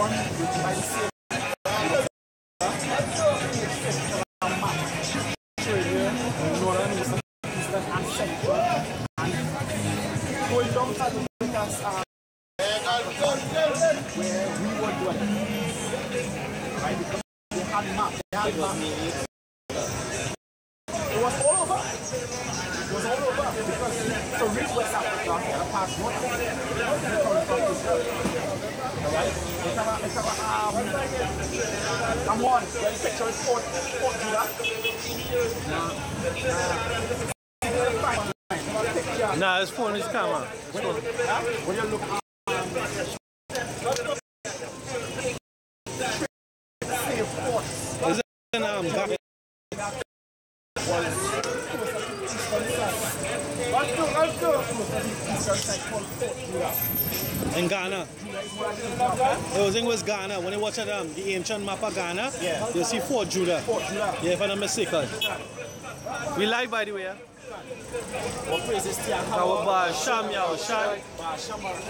done by the same Australia, northern, eastern, and central, and going down to the Americas, where we were doing it. Right? Because they had maps. It was all over. It was all over because to reach West Africa, you had to pass North Africa. Right? Come on, when you picture is Fort Judah. Nah, his phone is camera. When you look at is it back? In Ghana. It was in West Ghana. When you watch the ancient map of Ghana, yeah, you see Fort Judah. Yeah, if I'm not mistaken. We live, by the way. what place is Tian? Our Sham, yeah, Sham. Sham, right?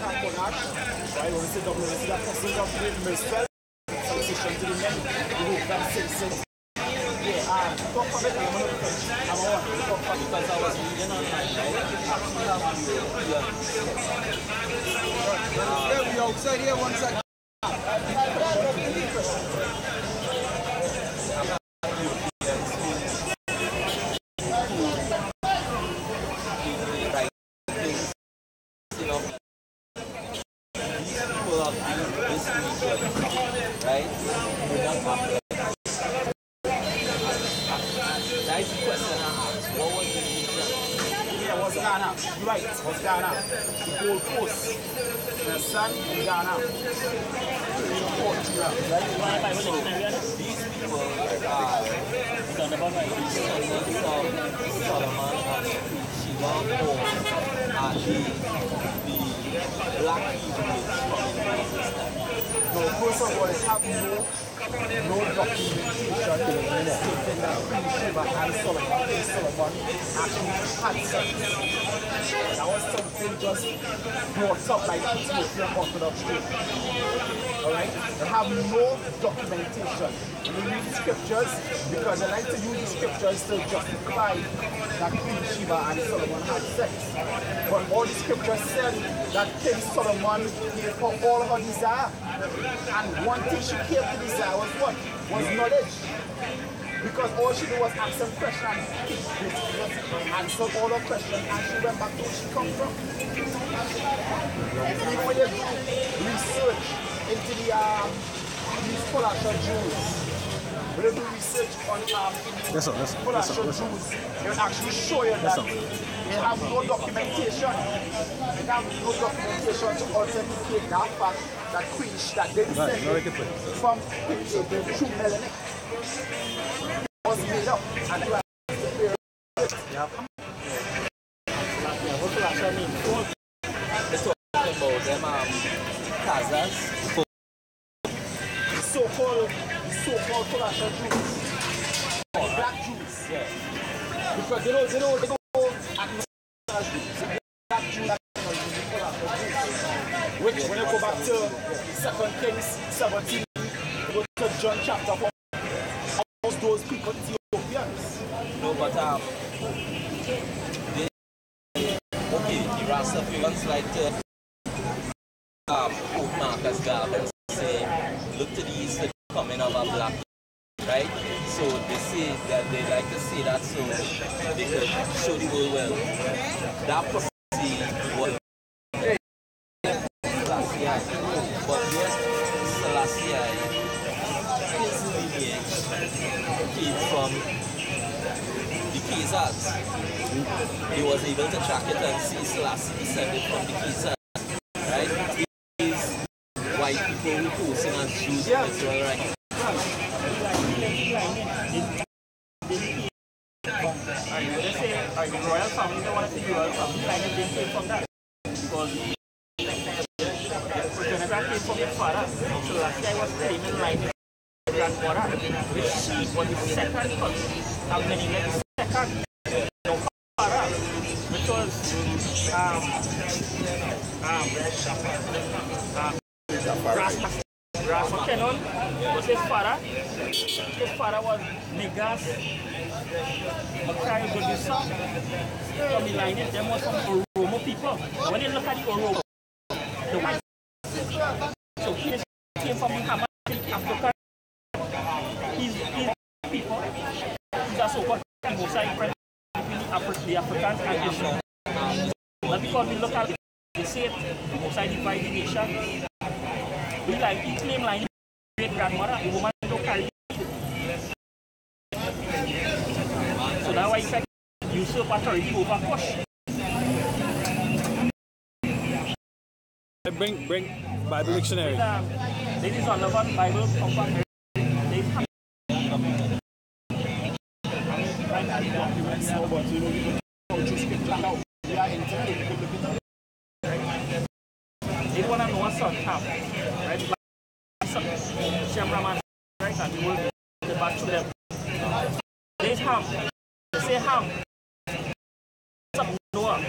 When we sit down, we see that person of the Mercel. Solicitation to the men. We hope that citizens. Yeah, talk for it. I'm on because I was reading online, right? Yeah, we outside here one second. Right? That's the question I asked. What was the region? Yeah, what's Ghana? Right, what's Ghana? The Gold Coast. The sun in Ghana. These people are descendants of Solomon and Shiva or are the black Hebrews from the system. No, first of all, they have no documentation stating that Queen Sheba and Solomon actually had sex. That was something just brought up by the Ethiopian Orthodox Church. Alright? They have no documentation. When you read the scriptures, because they like to use the scriptures to justify that Queen Sheba and Solomon had sex. But all the scriptures said that King Solomon gave her all her desire. And one thing she came to desire was what? Was knowledge. Because all she did was ask some questions and answer all her questions and she went back to where she come from. Even when you do research into these Polasha Jews, when you do research on Polasha Jews, they will actually show you that they have no documentation. They have no documentation to authenticate that fact that Queen that they descended from the true Melanic was made up and they were what Polasha mean? They're talking about them Kazas. So-called Polasha Jews. Black Jews. Yeah. Because they don't Black Jews. Which when you go back to 2 Kings 17, go to John chapter 4, those people Ethiopians. No, but okay, the Rastafarians like to quote Marcus Garvey and say, look to the east, the coming of a black, right? So they say that they like to say that so they could show the world well. That prophecy was but yes, Selassie, his lineage came from the Khazars. He was able to track it and see Selassie descended from the Khazars, right? These white people who posing as Jews in Israel, right? The royal family, they want to say the royal family line came from that. Because Trinidad came from his father. So last guy was claiming line grandmother, which she was the second cousin. And then he met the second father, which was Rasta His father was Negas, Macari Godisa, from the lineage, them was from Oromo people. And when you look at the Oromo, the white, so he came from the Hamadi African, he's people, he's a so-called mosaic between the Africans and Asians. But because we look at it, they say it, mosaic divide the nation. We like, he claim like great grandmother, the woman don't carry it. So that's why he said usurp authority over push. Bring Bible dictionary. Ladies on the one Bible come from they want to know what's on top, right? Cameraman, right? And we will the back to them. There's ham. They say ham. Noah,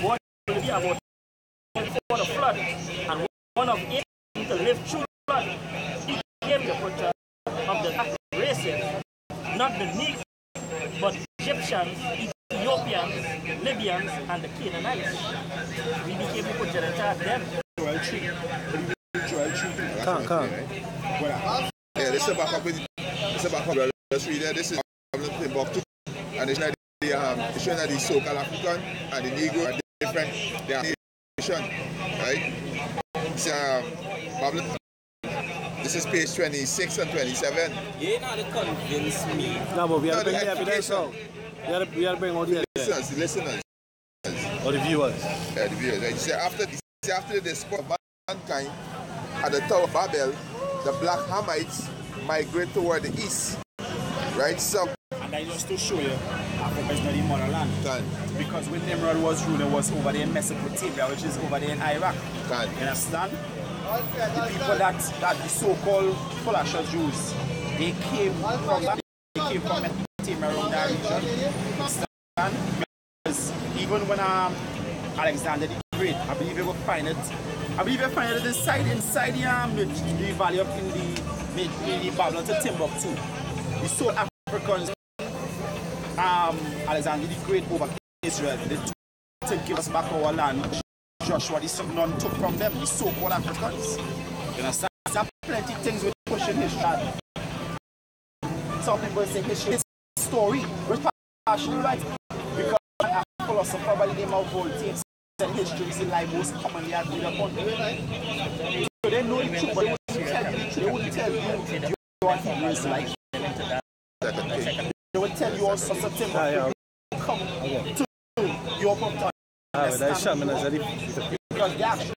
what will be about for the flood, and one of it to live through the flood. He became the protector of the races, not the Negroes, but Egyptians, Ethiopians, Libyans, and the Canaanites. We became the protector of them. Come. Yeah, this is about let's read it. This is book 2, and it's showing that the so-called African and the Negro are different. They are nation, right? So, this is page 26 and 27. You know to convince me. No, but we have to bring the evidence out. We have to bring all the evidence. The listeners. Or the viewers. The viewers. Right? After the sport of mankind at the Tower of Babel, the Black Hamites migrate toward the east. Right? So, and I just to show you, Africa is not the motherland. Because when Nimrod was ruling, was over there in Mesopotamia, which is over there in Iraq. You understand? The people that the so-called Fulasha Jews, they came from that. They came from Mesopotamia around that region. Understand? Because even when Alexander the Great, I believe you will find it. I believe you find it inside the valley up in the Babylon to Timbuktu. The so Africans, Alexander the Great over Israel, they took to give us back our land. Joshua, the son, none took from them, the so-called Africans. You understand? There are plenty of things with pushing history. Some people say history is story, which partially right. Because a philosopher by the name of Voltaire said history is the lie most commonly agreed upon. So they know the truth, but they wouldn't tell you what it is like. They would tell you all sorts of things that come to your hometown. Because they actually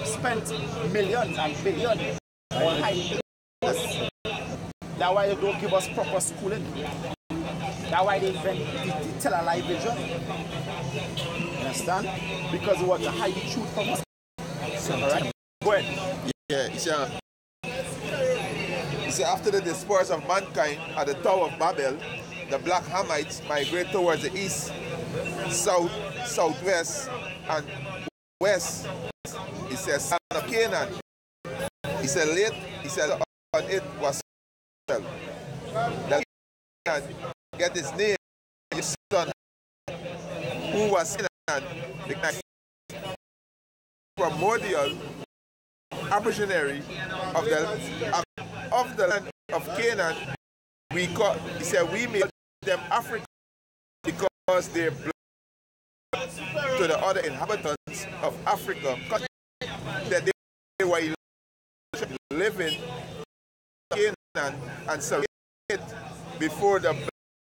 spent millions and billions on hiding us. That's why they don't give us proper schooling. That's why they invent the tell a lie vision. You understand? Because they want to hide the truth from us. Alright? Go ahead. Yeah, you see, after the dispersal of mankind at the Tower of Babel, the Black Hamites migrate towards the east, south, southwest, and west. He says, son of Canaan. He said, on it was the Canaan get his name, his son, who was Canaan, the primordial aborigine of the land of Canaan. He said, we made them African because they belong to the other inhabitants of Africa, that they were living in Canaan and surveyed it before the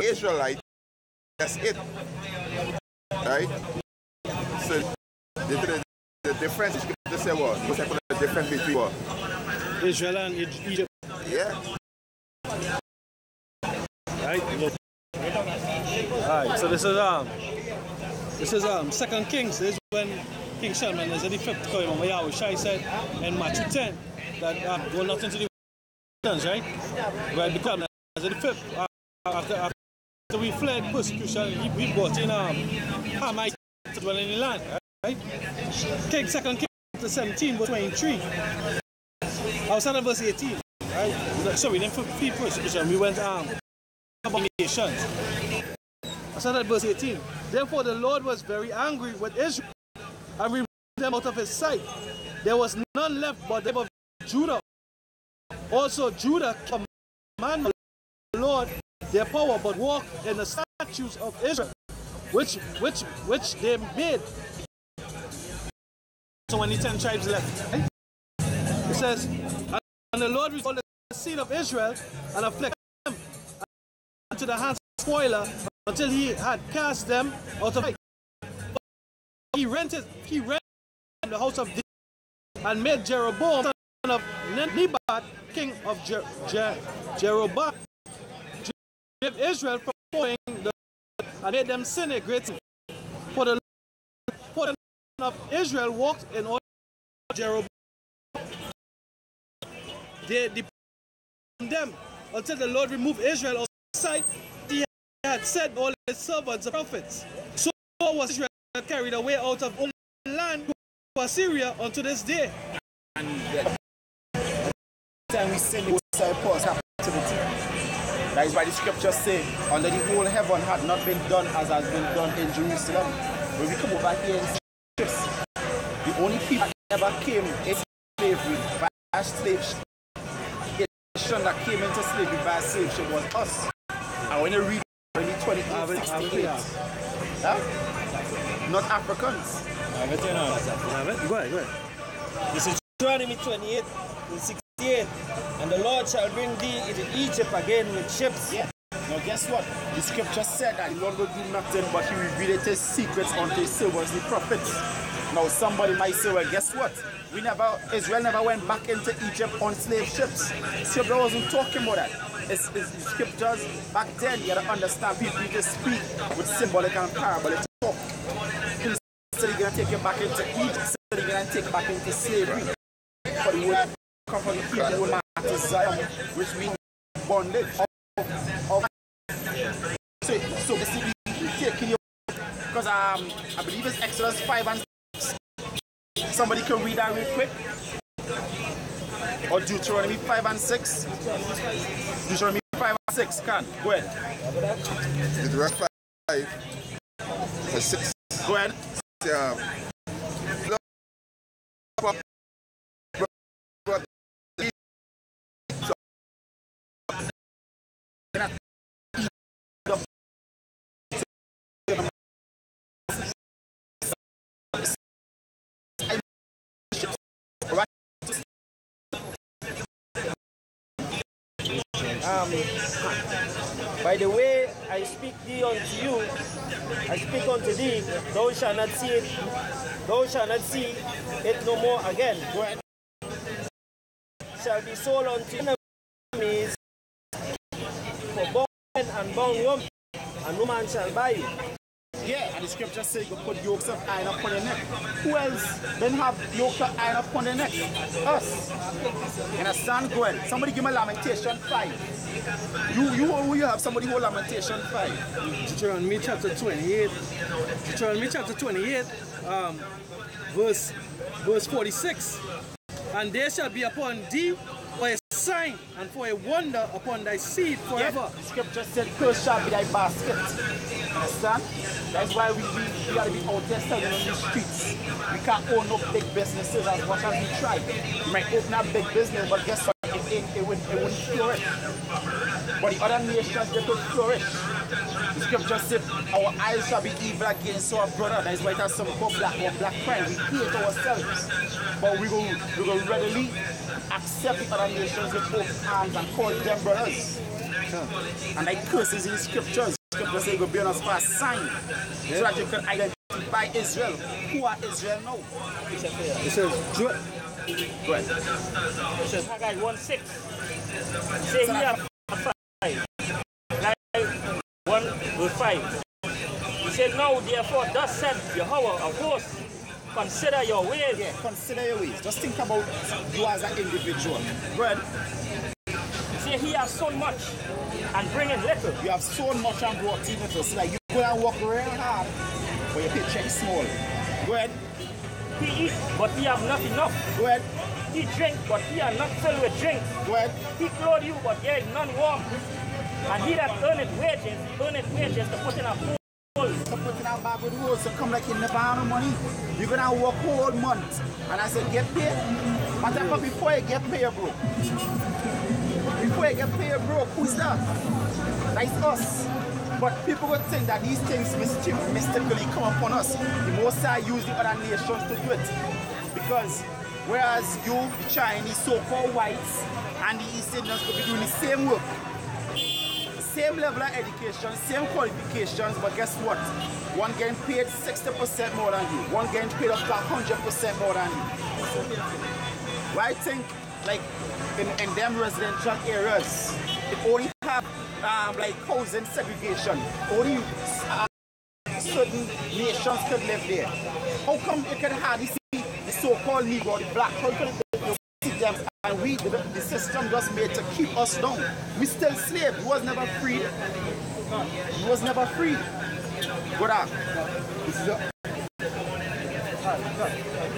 Israelites. That's it, right? So the difference is to say what? What's the difference between what? Israel and Egypt. Yeah. Right. Alright. So this is 2 Kings. This is when King Solomon is at the 5th coin. When Yahushua said in Matthew 10 that go not into the wilderness, right? Well, because at the 5th after we fled persecution, we brought in Hamites to dwell in the land, right? 2 Kings 17 verse 23. Outside of verse 18. right? So we didn't free persecution. We went nations. I said that verse 18. Therefore the Lord was very angry with Israel and removed them out of his sight. There was none left but them of Judah. Also Judah commanded the Lord their power, but walk in the statutes of Israel, which they made. So when the 10 tribes left, right? It says, and the Lord restored the seed of Israel and afflicted them into the hands of the spoiler until he had cast them out of sight. He rented the house of David and made Jeroboam son of Nebat king of Jeroboam. Give Israel from following the and made them sin a great sin. For the son of Israel walked in all Jeroboam. They departed from them until the Lord removed Israel out of sight. He had sent all his servants and prophets. So was Israel carried away out of all land to Assyria unto this day. And time we send the captivity. That is why the scriptures say, under the whole heaven had not been done as has been done in Jerusalem. When we come over here and see this, the only people that ever came into slavery by slave ship, that came into slavery by slave ship was us. And when you read 28:68, not Africans. Go ahead. This is Deuteronomy 28:68. And the Lord shall bring thee into Egypt again with ships. Yeah. Now guess what? The scripture said that the Lord will do nothing but he revealed his secrets unto his servants, the prophets. Now somebody might say, well, guess what? Israel never went back into Egypt on slave ships. Scripture wasn't talking about that. It's scriptures back then, you gotta understand, people need to speak with symbolic and parabolic talk. So they're gonna take you back into Egypt, so they're gonna take you back into slavery. But you would come from the people who will to Zion, which means bondage. So basically taking you, because I believe it's Exodus 5 and 6. Somebody can read that real quick. Or Deuteronomy 5 and 6. Deuteronomy 5 and 6, can. Go ahead. Deuteronomy 5 and 6. Go ahead. By the way I speak thee unto you, I speak unto thee, thou shalt not see it no more again. Go ahead. Shall be sold unto enemies for bond and bound woman, and no man shall buy you. Yeah, and the scripture says you put yokes of iron upon your neck. Who else then have yokes of iron upon their neck? Us. You understand? Go ahead. Somebody give me Lamentation 5. You have somebody hold Lamentation 5. Deuteronomy chapter 28. Deuteronomy chapter 28, verse 46. And there shall be upon thee for a sign and for a wonder upon thy seed forever. Yeah, the scripture said, cursed shall be thy basket. Understand? That's why we gotta be out there selling on the streets. We can't own up big businesses as much as we try. We might open up big business, but guess what? It wouldn't flourish. But the other nations, they could flourish. The scripture said, our eyes shall be evil against our brother. That is why it has some called black crime. We hate ourselves. But we will readily accept the other nations with open arms and call them brothers. And like curses in the scriptures. The scripture says it will be on us for a sign. So that you can identify Israel. Who are Israel now? It says, go ahead. It says Haggai 1:6. Say here 5. 1 verse 5. He said, now therefore thus said Yahweh of hosts, consider your ways. Yeah, consider your ways. Just think about you as an individual. Go ahead. Say he has sown much and bringing little. You have sown much and brought in little. So like you go and work real hard, but your paycheck small. Go ahead. He eat, but he have not enough. Go ahead. He drink, but he are not filled with drink. Go ahead. He clothe you, but there is none warm. And he that earneth wages to put in a hole. To put in a bag with holes, so come like you never have no money. You're gonna work whole month. And I said, get paid. Matter of fact, before you get paid, bro. Before you get paid, bro, who's that? That's us. But people would think that these things mystically come upon us. The Most High use the other nations to do it. Because whereas you, the Chinese, so-called whites, and the East Indians could be doing the same work. Same level of education, same qualifications, but guess what? One getting paid 60% more than you. One getting paid up to 100% more than you. Well, I think, like, in them residential areas, it only have like housing segregation. Only certain nations could live there. How come you can hardly see the so-called Negro, the black? How can you see them? And we, the system just made to keep us down. We still slaves. We was never free. We was never free. Go down.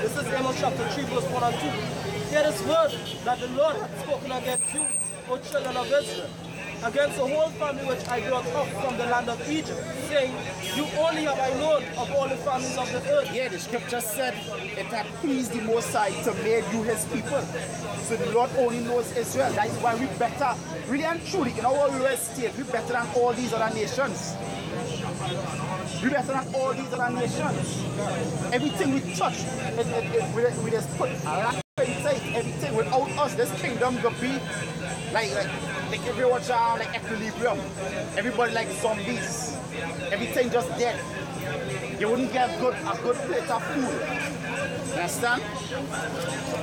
This is Amos chapter 3, verse 1 and 2. Hear this word that the Lord hath spoken against you, O children of Israel, against the whole family which I brought up from the land of Egypt, saying, you only have I known of all the families of the earth. Yeah, the scripture said it had pleased the Most High to make you his people. So the Lord only knows Israel. That is why we better, really and truly, in our real state, we better than all these other nations. We better than all these other nations. Everything we touch, we just put everything. Without us, this kingdom could be like if you watch like equilibrium. Everybody like zombies. Everything just dead. You wouldn't get a good plate of food. You understand?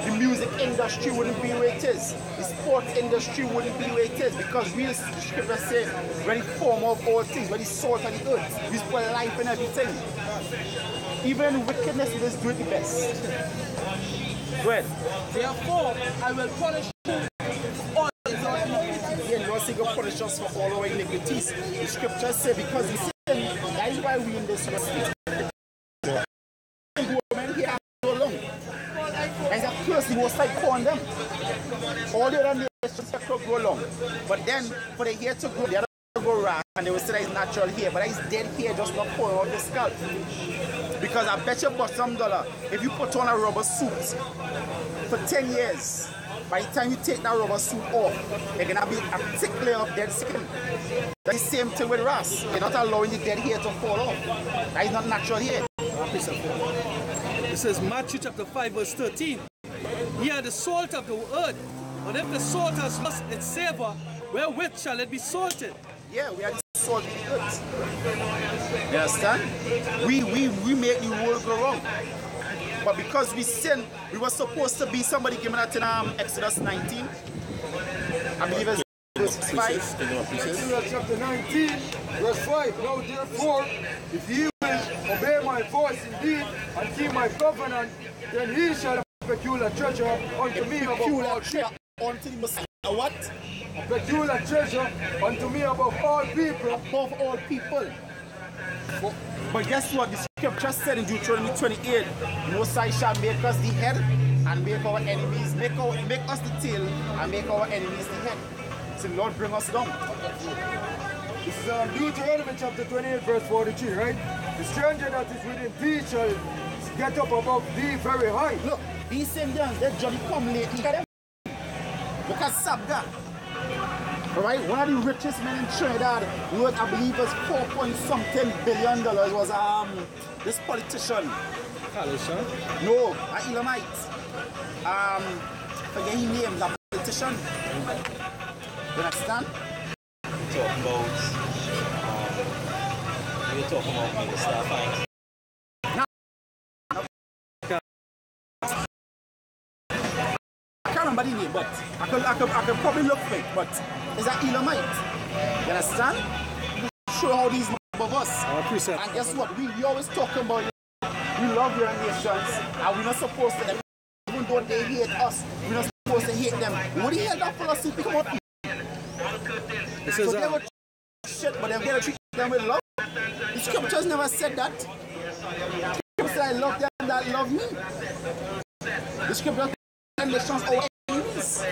The music industry wouldn't be where it is. The sports industry wouldn't be where it is, because we, the scripture says, when the form of all things, when the salt of the earth, we put life in everything. Even in wickedness, we just do it the best. Go ahead. Therefore, I will punish you all the Lord say, go punish us for all our iniquities. The scripture says, because he said, that is why we in this state. As a curse, the Most High upon them. All the other nations have to grow long. But then, for the hair to grow, they have to go round, and they will say that it's natural hair. But that is dead hair just not pouring out the scalp. Because I bet you bottom dollar, if you put on a rubber suit for 10 years, by the time you take that rubber suit off, you're going to be a thick layer of dead skin. That's the same thing with ras. You're not allowing the dead hair to fall off. That is not natural hair. This is Matthew chapter 5 verse 13. Ye are the salt of the earth, but if the salt has lost its savor, wherewith shall it be salted? Yeah, we are the salt of the earth. You understand? We make the world go wrong. But because we sin, we were supposed to be, somebody giving that in Exodus 19. I believe it's verse 5. Exodus chapter 19, verse 5. Now therefore, if ye will obey my voice indeed, and keep my covenant, then he shall have a peculiar treasure unto me above all people. Unto the Messiah. What? A peculiar treasure unto me above all people. Above all people. But guess what? The scripture said in Deuteronomy 28, Most High shall make us the head and make our enemies, make us the tail and make our enemies the head. So the Lord bring us down. This is Deuteronomy chapter 28, verse 43, right? The stranger that is within thee shall get up above thee very high. Look, these Indians, they're Johnny come late. Look at them. Look at Sabga. Alright, one of the richest men in Trinidad, worth I believe was $4.something billion, was this politician. No, an Elamite. Forget his name, that politician. You understand? You're talking about Minister Finance. I can't remember the name, but I could probably look for it, but it's an Elamite. You understand? Show how these above us. And guess what? We always talk about it. We love your nations, and we're not supposed to, even though they hate us, we're not supposed to hate them. What the hell that philosophy come up? This So is they would shit, but they're going to treat them with love. The scriptures never said that. The said, I love them that love me. The scripture nations our enemies.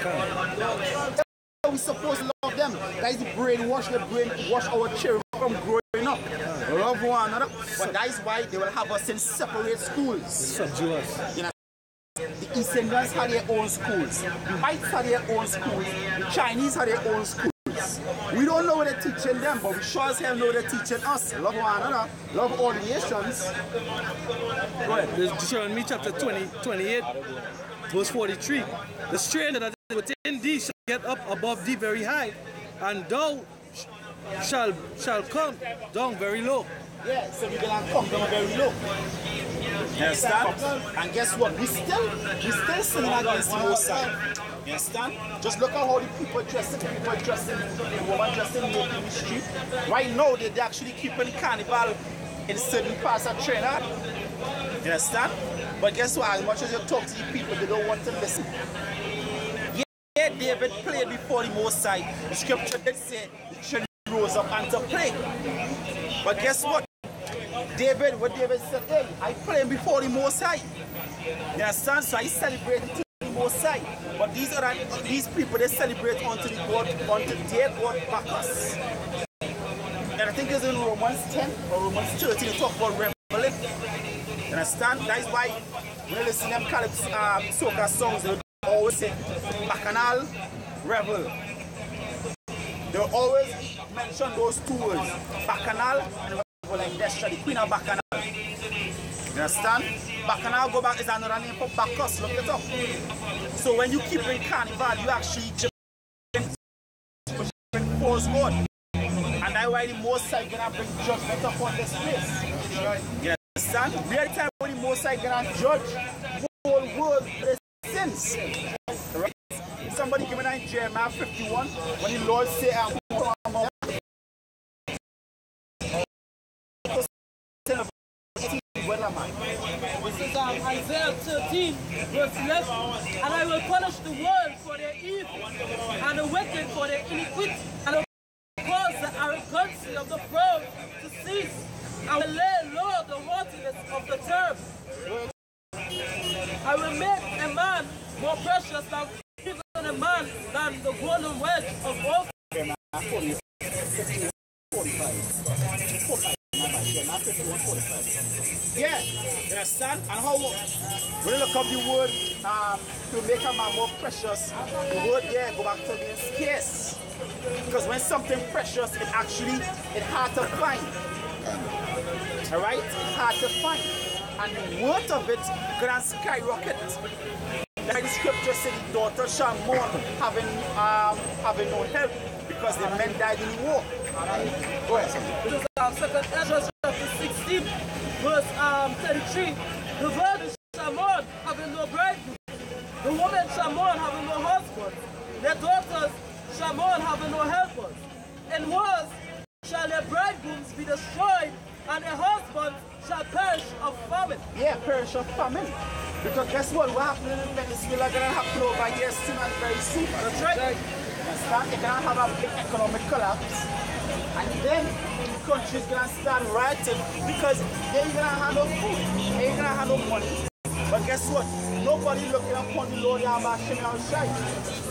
We're supposed to love them. That is the brainwash, the brainwash our children from growing up. Love one another. But that is why they will have us in separate schools. Subdue us. You know, the East Indians have their own schools. The whites have their own schools. The Chinese have their own schools. We don't know what they're teaching them, but we sure as hell know they're teaching us. Love one another. Love all the nations. Go ahead. Deuteronomy chapter 28, verse 43. The stranger that is within thee shall get up above thee very high, and thou shall come down very low. Yeah, so we're gonna come down very low. You understand? And guess what? We still sinning against the Most High. You understand? Just look at how the people dressing, the woman dressing in the street. Right now, they're actually keeping carnival in certain parts of Trinidad. You understand? But guess what? As much as you talk to the people, they don't want to listen. Yeah, David played before the Most High. The scripture did say the children rose up and to play. But guess what? David said, hey, I played before the Most High. You understand? So I celebrate the Most High. But these people, they celebrate unto their God Bacchus. And I think it's in Romans 10 or Romans 13, they talk about reveling. You understand? That is why when you listen to them soca songs, they always say Bacchanal, revel. They always mention those two words, Bacchanal and revel, like Destra, the queen of Bacchanal. You understand? Bacchanal go back is another name for Bacchus, look it up. So when you keep in carnival, you actually false God. And that's why the Most High gonna bring judgment upon this place. You understand? We are the time when the Most High gonna judge the whole world for their sins. Right? Somebody give me that in Jeremiah 51 when the Lord say, This is Isaiah 13, verse 11. And I will punish the world for their evil, and the wicked for their iniquity, and I will cause the arrogancy of the proud to cease. I will lay low the haughtiness of the terrible. I will make a man more precious than even a man than the golden wedge of all. Yeah, you understand? And how when you look up the word to make a man more precious, the word there go back to being scarce. Because when something precious, it's hard to find. Alright? It's hard to find. And the worth of it gonna skyrocket. Like the scripture said, the daughter shall mourn having no help because the men died in the war. Go ahead. This is 2nd Ezra chapter 16, verse 33. The virgin shall mourn having no bridegroom. The woman shall mourn having no husband. Their daughters shall mourn having no helpers. In wars shall their bridegrooms be destroyed, and their husbands shall perish of famine. Yeah, perish of famine. Because guess what? What happened in Venezuela is going to happen over here soon and very soon. That's right. They're going to have a big economic collapse. And then the country's going to start rioting because they ain't going to have no food. They ain't going to have no money. But guess what? Nobody looking upon the Lord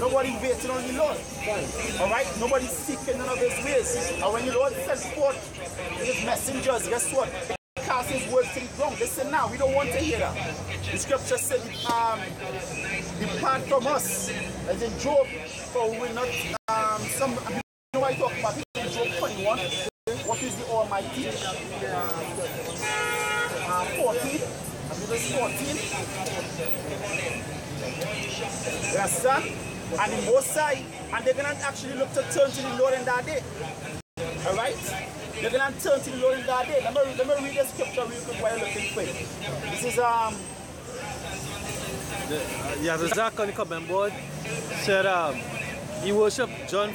Nobody waiting on the Lord. Alright? Nobody seeking none of his ways. And when the Lord sends forth his messengers, guess what? Cast his words to the ground. Listen now, we don't want to hear that. The scripture said, depart from us. As in Job, for we will not, you know what I talk about? In Job 21, what is the Almighty? 14. Verse 14. You understand? And the Most High, and they're going to actually look to turn to the Lord in that day. Alright? They're going to turn to the Lord in that day. Let me read the scripture real quick while you're looking for it. This is the Zach on the comment board said he worship John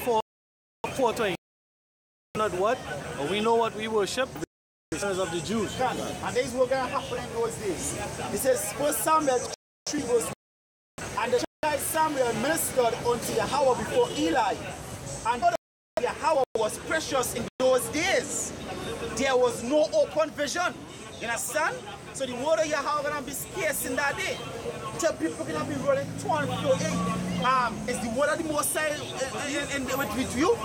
4:20. Not what? But we know what we worship. Because of the Jews. And this is what going to happen in those days. It says, 1 Samuel 3 verse 1. And the child Samuel ministered unto Yahweh before Eli. And Yahweh was precious in those days. There was no open vision. You understand? So the water you have gonna be scarce in that day. Tell people gonna be rolling 208. Is the water the most side with you?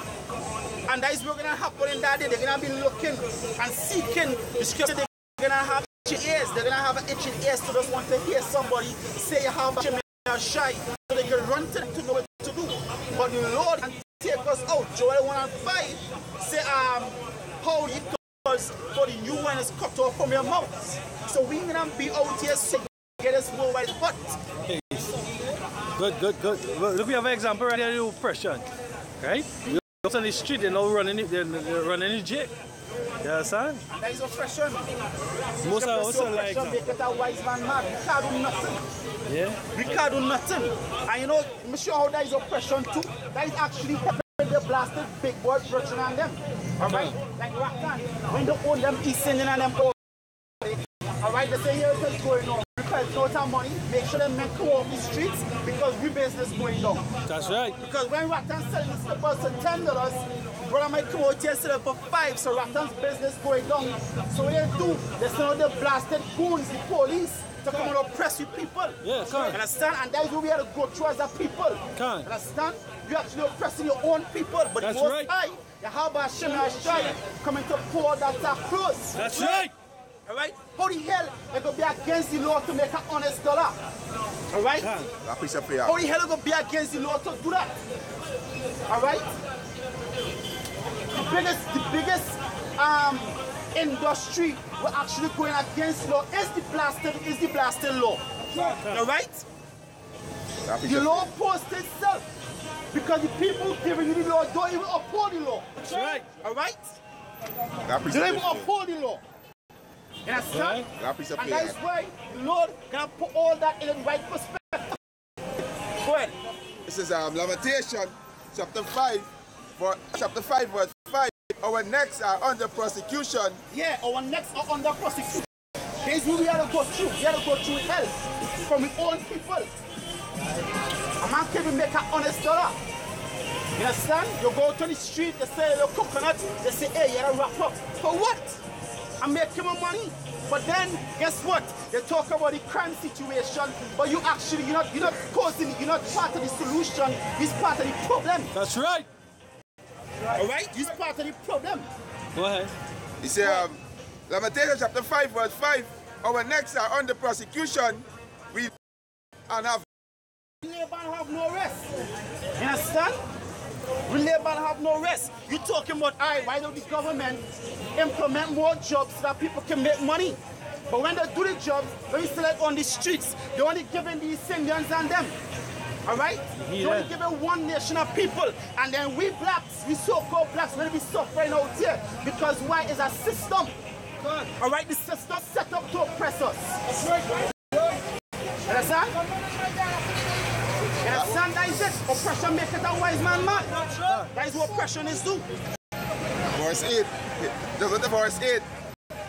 And that is what's gonna happen in that day. They're gonna be looking and seeking the scripture. They're gonna have itching ears. They're gonna have itching ears to just want to hear somebody say how much they're shy, so they can run to know what to do. But the Lord can take us out. Joel 1:5 say how you cause for the new one is cut off from your mouth. So we gonna be out here so get us worldwide hot. Good. Well, look, we have an example right here, the oppression, right? You're out on the street, they're now running the jail. You understand? And that is oppression. Most of us are like make it a wise man mad. We can't do nothing. Yeah. We can't do nothing. And you know, I'm sure how that is oppression too. That is actually the blasted big boy production on them. Alright? Like Rattan. When they own them, he's sending on them all. Alright, they say here's what's going on. We pay total money, make sure them men come off the streets because we business going down. That's right. Because when Rattan selling the slippers to $10, brother might come out here sell it for $5, so Rattan's business going down. So what they do, they send out the blasted goons, the police, to come and oppress you people. Yeah, can't. Understand? And that is what we have to go through as a people. Can't. Understand? You're actually oppressing your own people, but that's most right. high, Yahweh Hashem Yahshai coming to pour that close. That's right. Alright? How the hell they gonna be against the law to make an honest dollar? Alright? Yeah. How the hell they gonna be against the law to do that? Alright? The biggest industry we're actually going against law is the blasted law. Alright? The law posts itself. Because the people giving you the law don't even uphold the law. That's right. Alright? They don't even uphold the law. You understand? Right. And that is why the Lord can put all that in the right perspective. Go ahead. This is Lamentation, chapter 5, verse 5. Our necks are under prosecution. Yeah, our necks are under prosecution. This is what we have to go through. We have to go through hell from our own people. A man can't even make an honest dollar. You understand? You go to the street, they say a coconut, they say, hey, you gotta wrap up. For what? I'm making my money. But then, guess what? They talk about the crime situation, but you're not causing it, you're not part of the solution, you're part of the problem. That's right. Alright? You're part of the problem. Go ahead. He said, Lamentation chapter 5, verse 5, our necks are under prosecution, we have labor and have no rest. You understand? We labor and have no rest. You're talking about, why don't the government implement more jobs so that people can make money? But when they do the jobs, when you select on the streets, they're only giving the Indians and them. Alright? They're only giving one nation of people. And then we blacks, we so-called blacks, we're going to be suffering out here. Because why is a system? Alright, the system set up to oppress us. Understand? Understand? That is it. Oppression makes it a wise man mad. That is what oppression is do. Verse 8. Look at the verse 8.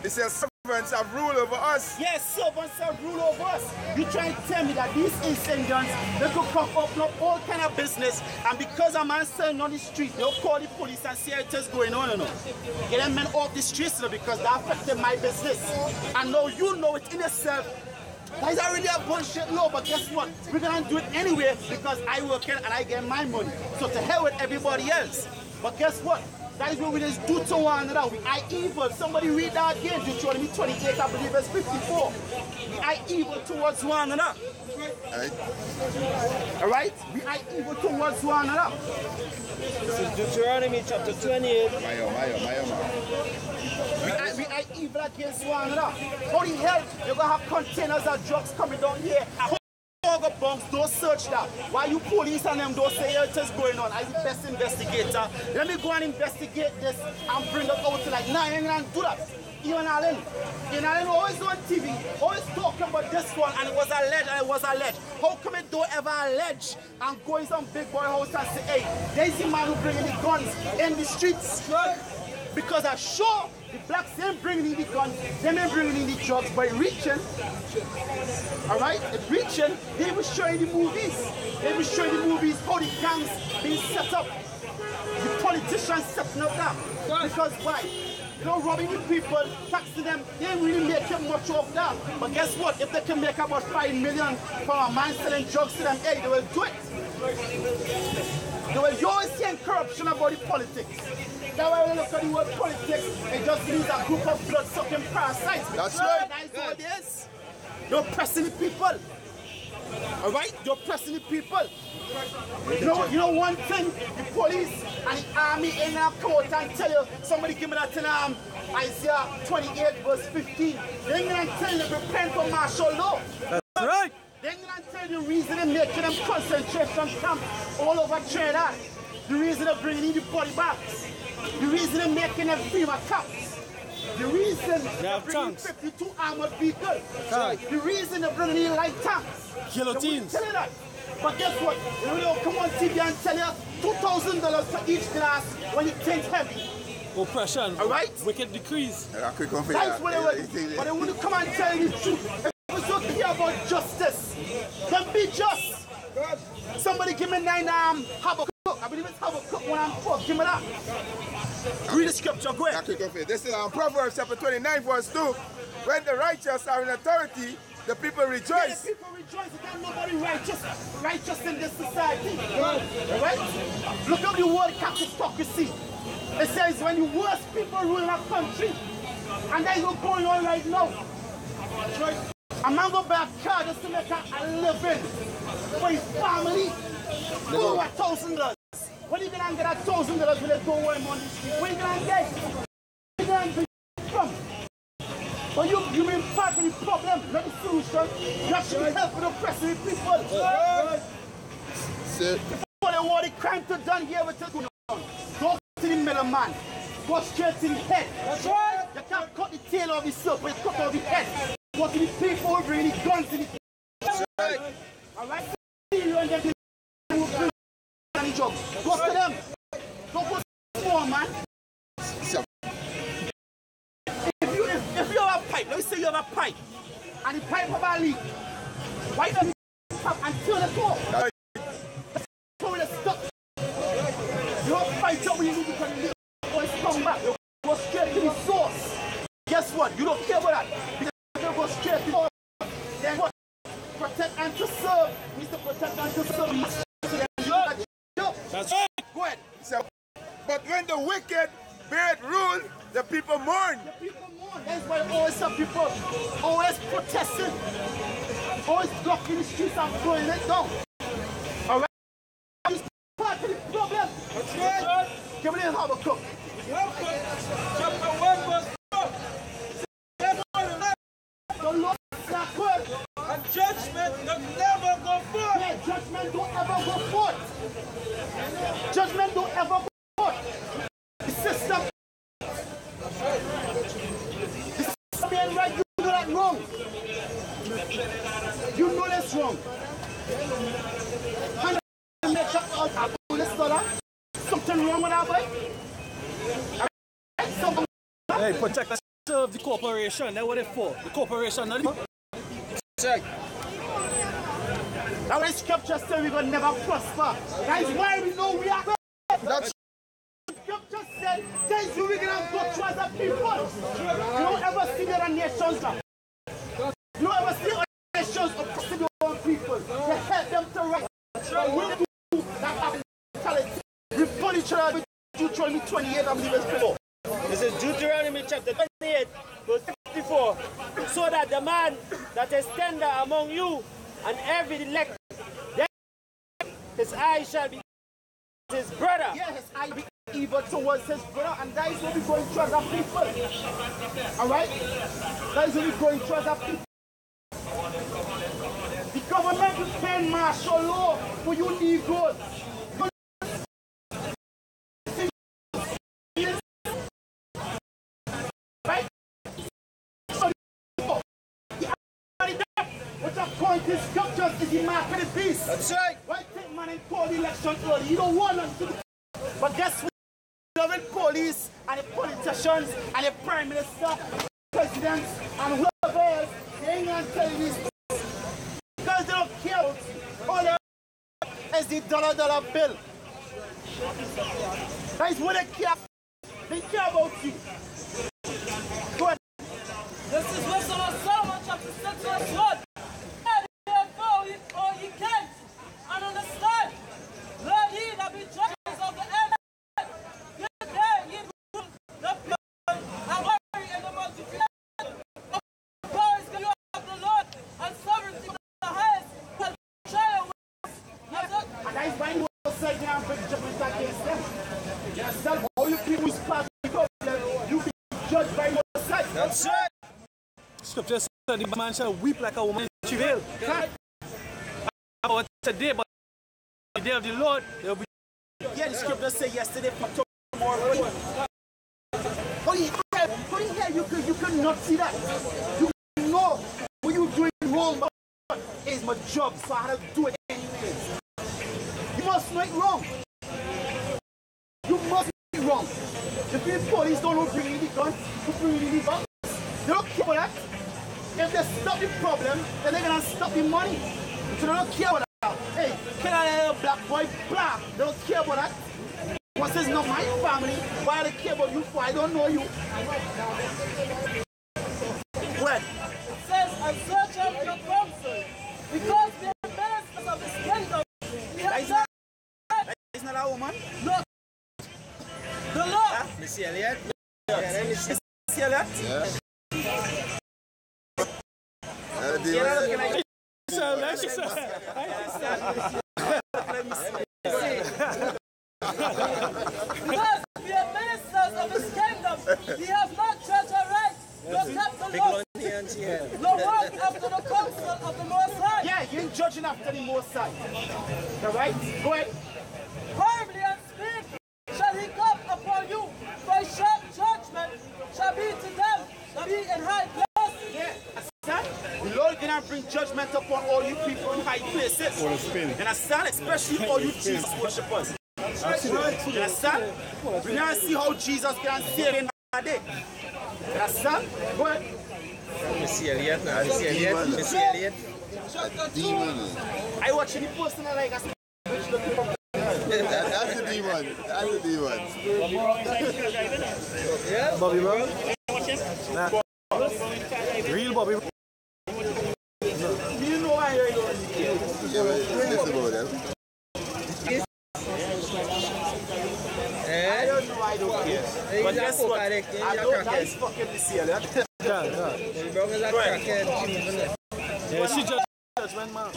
It says servants have rule over us. Yes, servants have rule over us. You try to tell me that these Indians, they could come up all kind of business, and because a man selling on the street, they'll call the police and see how it is going on. Get them men off the streets because that affected my business. And now you know it in yourself. That is already a bullshit law, but guess what? We're gonna do it anyway because I work in and I get my money. So to hell with everybody else. But guess what? That is what we just do to one another. We are evil. Somebody read that again. Deuteronomy 28, I believe it's 54. We are evil towards one another. Alright? We are evil towards one another. This is Deuteronomy chapter 28. We are evil against one another. How the hell you're going to have containers of drugs coming down here? Bunks, don't search that. Why you police and them don't say it is going on? I'm the best investigator. Let me go and investigate this and bring it out to like, nah, I ain't gonna do that. Even Allen always on TV, always talking about this one and it was alleged. How come it don't ever allege and go in some big boy house and say, hey, there's the man who bringing the guns in the streets? Because I'm sure the blacks ain't bringing in the guns, they ain't bringing in the drugs, but reaching. Alright? It's reaching. They were showing the movies. How the gangs being set up. The politicians setting up that. Because why? You know, robbing the people, taxing them, they ain't really making much of that. But guess what? If they can make about 5 million from a man selling drugs to them, hey, they will do it. You always see corruption about the politics. That's why when you look at the word politics, it just means a group of blood-sucking parasites. That's right. That's what it is. You're oppressing the people. Alright? You're oppressing the people. You know one thing, the police and the army ain't gonna come out and tell you, somebody give me that in Isaiah 28 verse 15. They ain't gonna tell you to repent for martial law. That's right. They ain't gonna tell you the reason they're making them concentration camps all over Trinidad. The reason they're bringing in the body bags. The reason they're making them FEMA camps. The reason they're bringing 52 armored vehicles. The reason they're bringing in light tanks. Guillotines. Tell you that. But guess what? They will come on TV and tell you $2,000 for each glass when it turns heavy. Oppression. Alright? Wicked decrees. That's what they will. But they wouldn't come and tell you the truth. If it was so clear about justice, then be just. Somebody give me 9 Habakkuk. I believe it's Habakkuk 1:4. Give me that. Read the scripture, go ahead. This is Proverbs chapter 29 verse 2. When the righteous are in authority, the people rejoice. Yeah, the people rejoice. There's nobody righteous in this society. Right? Look at the word hypocrisy. It says when the worst people rule a country, and that is what's going on right now. A man go buy a car just to make a living for his family. Over $1,000. When are you gonna get $1,000 when they go home on the street? Where are you gonna get? Where are you gonna get from? But you mean part of the problem, not the solution. You actually help with oppressing people. Before they want the crime to done here with the go to the middleman. Go straight to the head. That's right. You can't cut the tail of the silk, but you cut off the head. Go to the people who bring the guns to the head. That's right. Alright? You and them who bring the job. Go to them. Don't go small, man. If you have a pipe, let me say you have a pipe, and the pipe have a leak, why don't you tap and turn it off? So it's stuck. You have a pipe job when you need to turn it or it's come back. You go straight to the source. Guess what? You don't care about that. Because you go straight to the source. Then what? Protect and to serve. Mr. Protect and to serve. That's right. Go ahead. But when the wicked bear rule, the people mourn. The people mourn. That's why always some people always protesting, always blocking the streets and throwing it down. Alright? It's part of the problem. That's right. Give me the Habakkuk. Chapter 1 verse 4. The Lord is not good. And judgment does never go forth. Yeah, judgment don't ever go forth. Judgment don't ever go forth. The system. The system ain't right. You know that wrong. You know that's wrong. And make sure something wrong with that boy. Hey, protect and serve the corporation. That's what it's for. The corporation, not the... Check. Now the scripture says we're going to never prosper. That is why we know we are good. That's the scripture said, that is who we're going to go through as a people. You don't ever see the other nations now. You don't ever see other nations oppressing their own people. They help them to rise. We'll do that mentality. We punish each other with Deuteronomy 28, I believe it's before. This is Deuteronomy chapter 28, verse 54. So that the man that is tender among you and every elect, his eye shall be his brother. Yeah, his eye be evil towards his brother, and that is what we're going through as a people. Alright? That is what we're going through as a people. The government is paying martial law for you Negroes. Right? What the point is scriptures is the mark of the beast. That's right. Why take man and call the election early? You don't want us to do. But guess what? The police and the politicians and the prime minister, presidents and whoever else, they ain't gonna tell you this. Because they don't care. All they is the dollar bill. That is what they care. They care about you. That is why you were saying I'm bring judgment against them. You understand? All you people who part of the problem, you be judged by your side. That's right. Scripture said the man shall weep like a woman in travail. About today, but the day of the Lord, there will be. Yeah, the scripture said yesterday for tomorrow. How the hell you could not see that? You know what you're doing wrong, but it's my job, so I have to do it anyways. You must make wrong. You must be wrong. If the police don't bring in the guns, who bring in the guns? They don't care about that. If they stop the problem, then they're gonna stop the money. So they don't care about that. Hey, can I have a black boy black? They don't care about that. Once it's not my family, why do they care about you for? I don't know you. When? It says, and search out your counsel, because they are ministers of his kingdom. That is not a woman? No. The Lord. Missy Elliott? Yeah, Missy Elliott? Yeah. Because we are ministers of his kingdom, we have not judged our rights, nor kept the law, nor walked after the counsel of the Most High. Yeah, you ain't judging after the Most High. Alright? Go ahead. Horribly and speak shall he come upon you, for sharp judgment shall be to them that be in high places. Yeah, understand? The Lord cannot bring judgment upon all you people in high places. Understand? Especially all you Jesus worshippers. You understand? We now see how Jesus can save in that day. You understand? Go ahead. Missy Elliott now. Missy Elliott. Missy Elliott. I watch any person I like. That's the demon. That's the demon. Yeah, Bobby Brown. Nah. Real Bobby Brown. You know why you're doing it. Yeah, but listen about them. I don't know, I don't care. But guess what? I don't like fucking Missy Elliott. Yeah. Yeah, she judgment, man.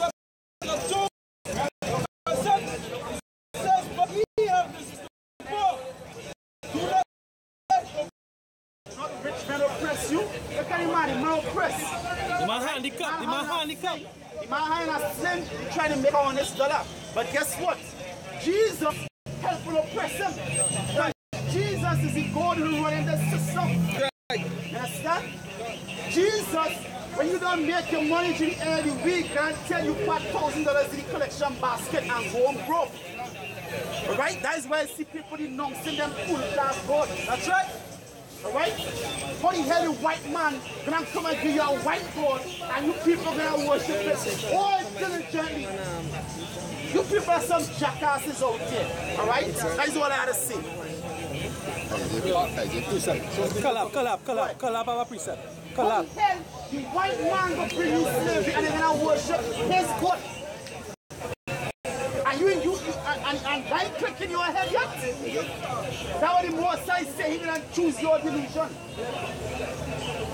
Not rich men oppress you. Look at the man oppress. The man handicapped. The man handicapped. The man handicapped slim, trying to make an honest dollar. But guess what? Jesus helped to oppress him. Right. Jesus is the God who runs the system. You understand? Jesus, when you don't make your money to the end of the week, can tell you put $1,000 in the collection basket and go home broke. Alright? That is why I see people in nonsense them full class God. That's right. Alright? How the hell the white man gonna come and give you a white God and you people gonna worship it all diligently? You people are some jackasses out there. Alright? That is what I had to say. Collab our precept. Collab. How the hell the white man gonna bring you slavery and they're gonna worship his God? And that ain't clicking your head yet? That's what the Most High say, he gonna choose your delusion.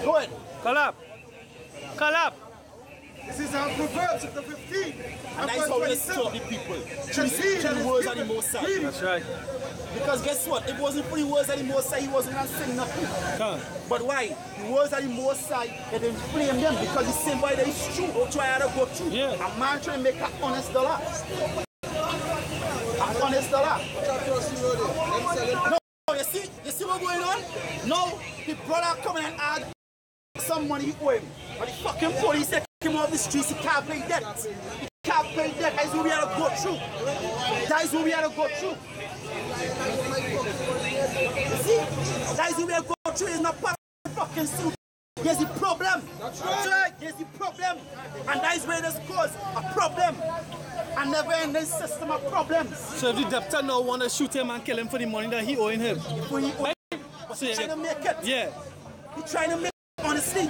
Go ahead. Collab. This is Proverbs chapter 15. And that's how they stop the people. Through the words of the Most High. That's right. Because guess what? If it wasn't for the words of the Most High, he wasn't gonna sing nothing. But why? The words of the Most High, they didn't blame them because the same way that is true. Don't try to go through. Yeah. A man trying to make an honest dollar. An honest dollar. No, you see what's going on? No, the brother coming and add some money for him. But the fucking police take him off the streets, he can't pay debt. He can't pay debt. That is what we had to go through. That is what we had to go through. You see? That is what we had to go through. It's not part of the fucking suit. Here's the problem. That's right. Here's the problem. And that is where this cause a problem. A never-ending system of problems. So if the debtor now want to shoot him and kill him for the money that he owing him? But he's trying to make it. Yeah. He's trying to make it, honestly.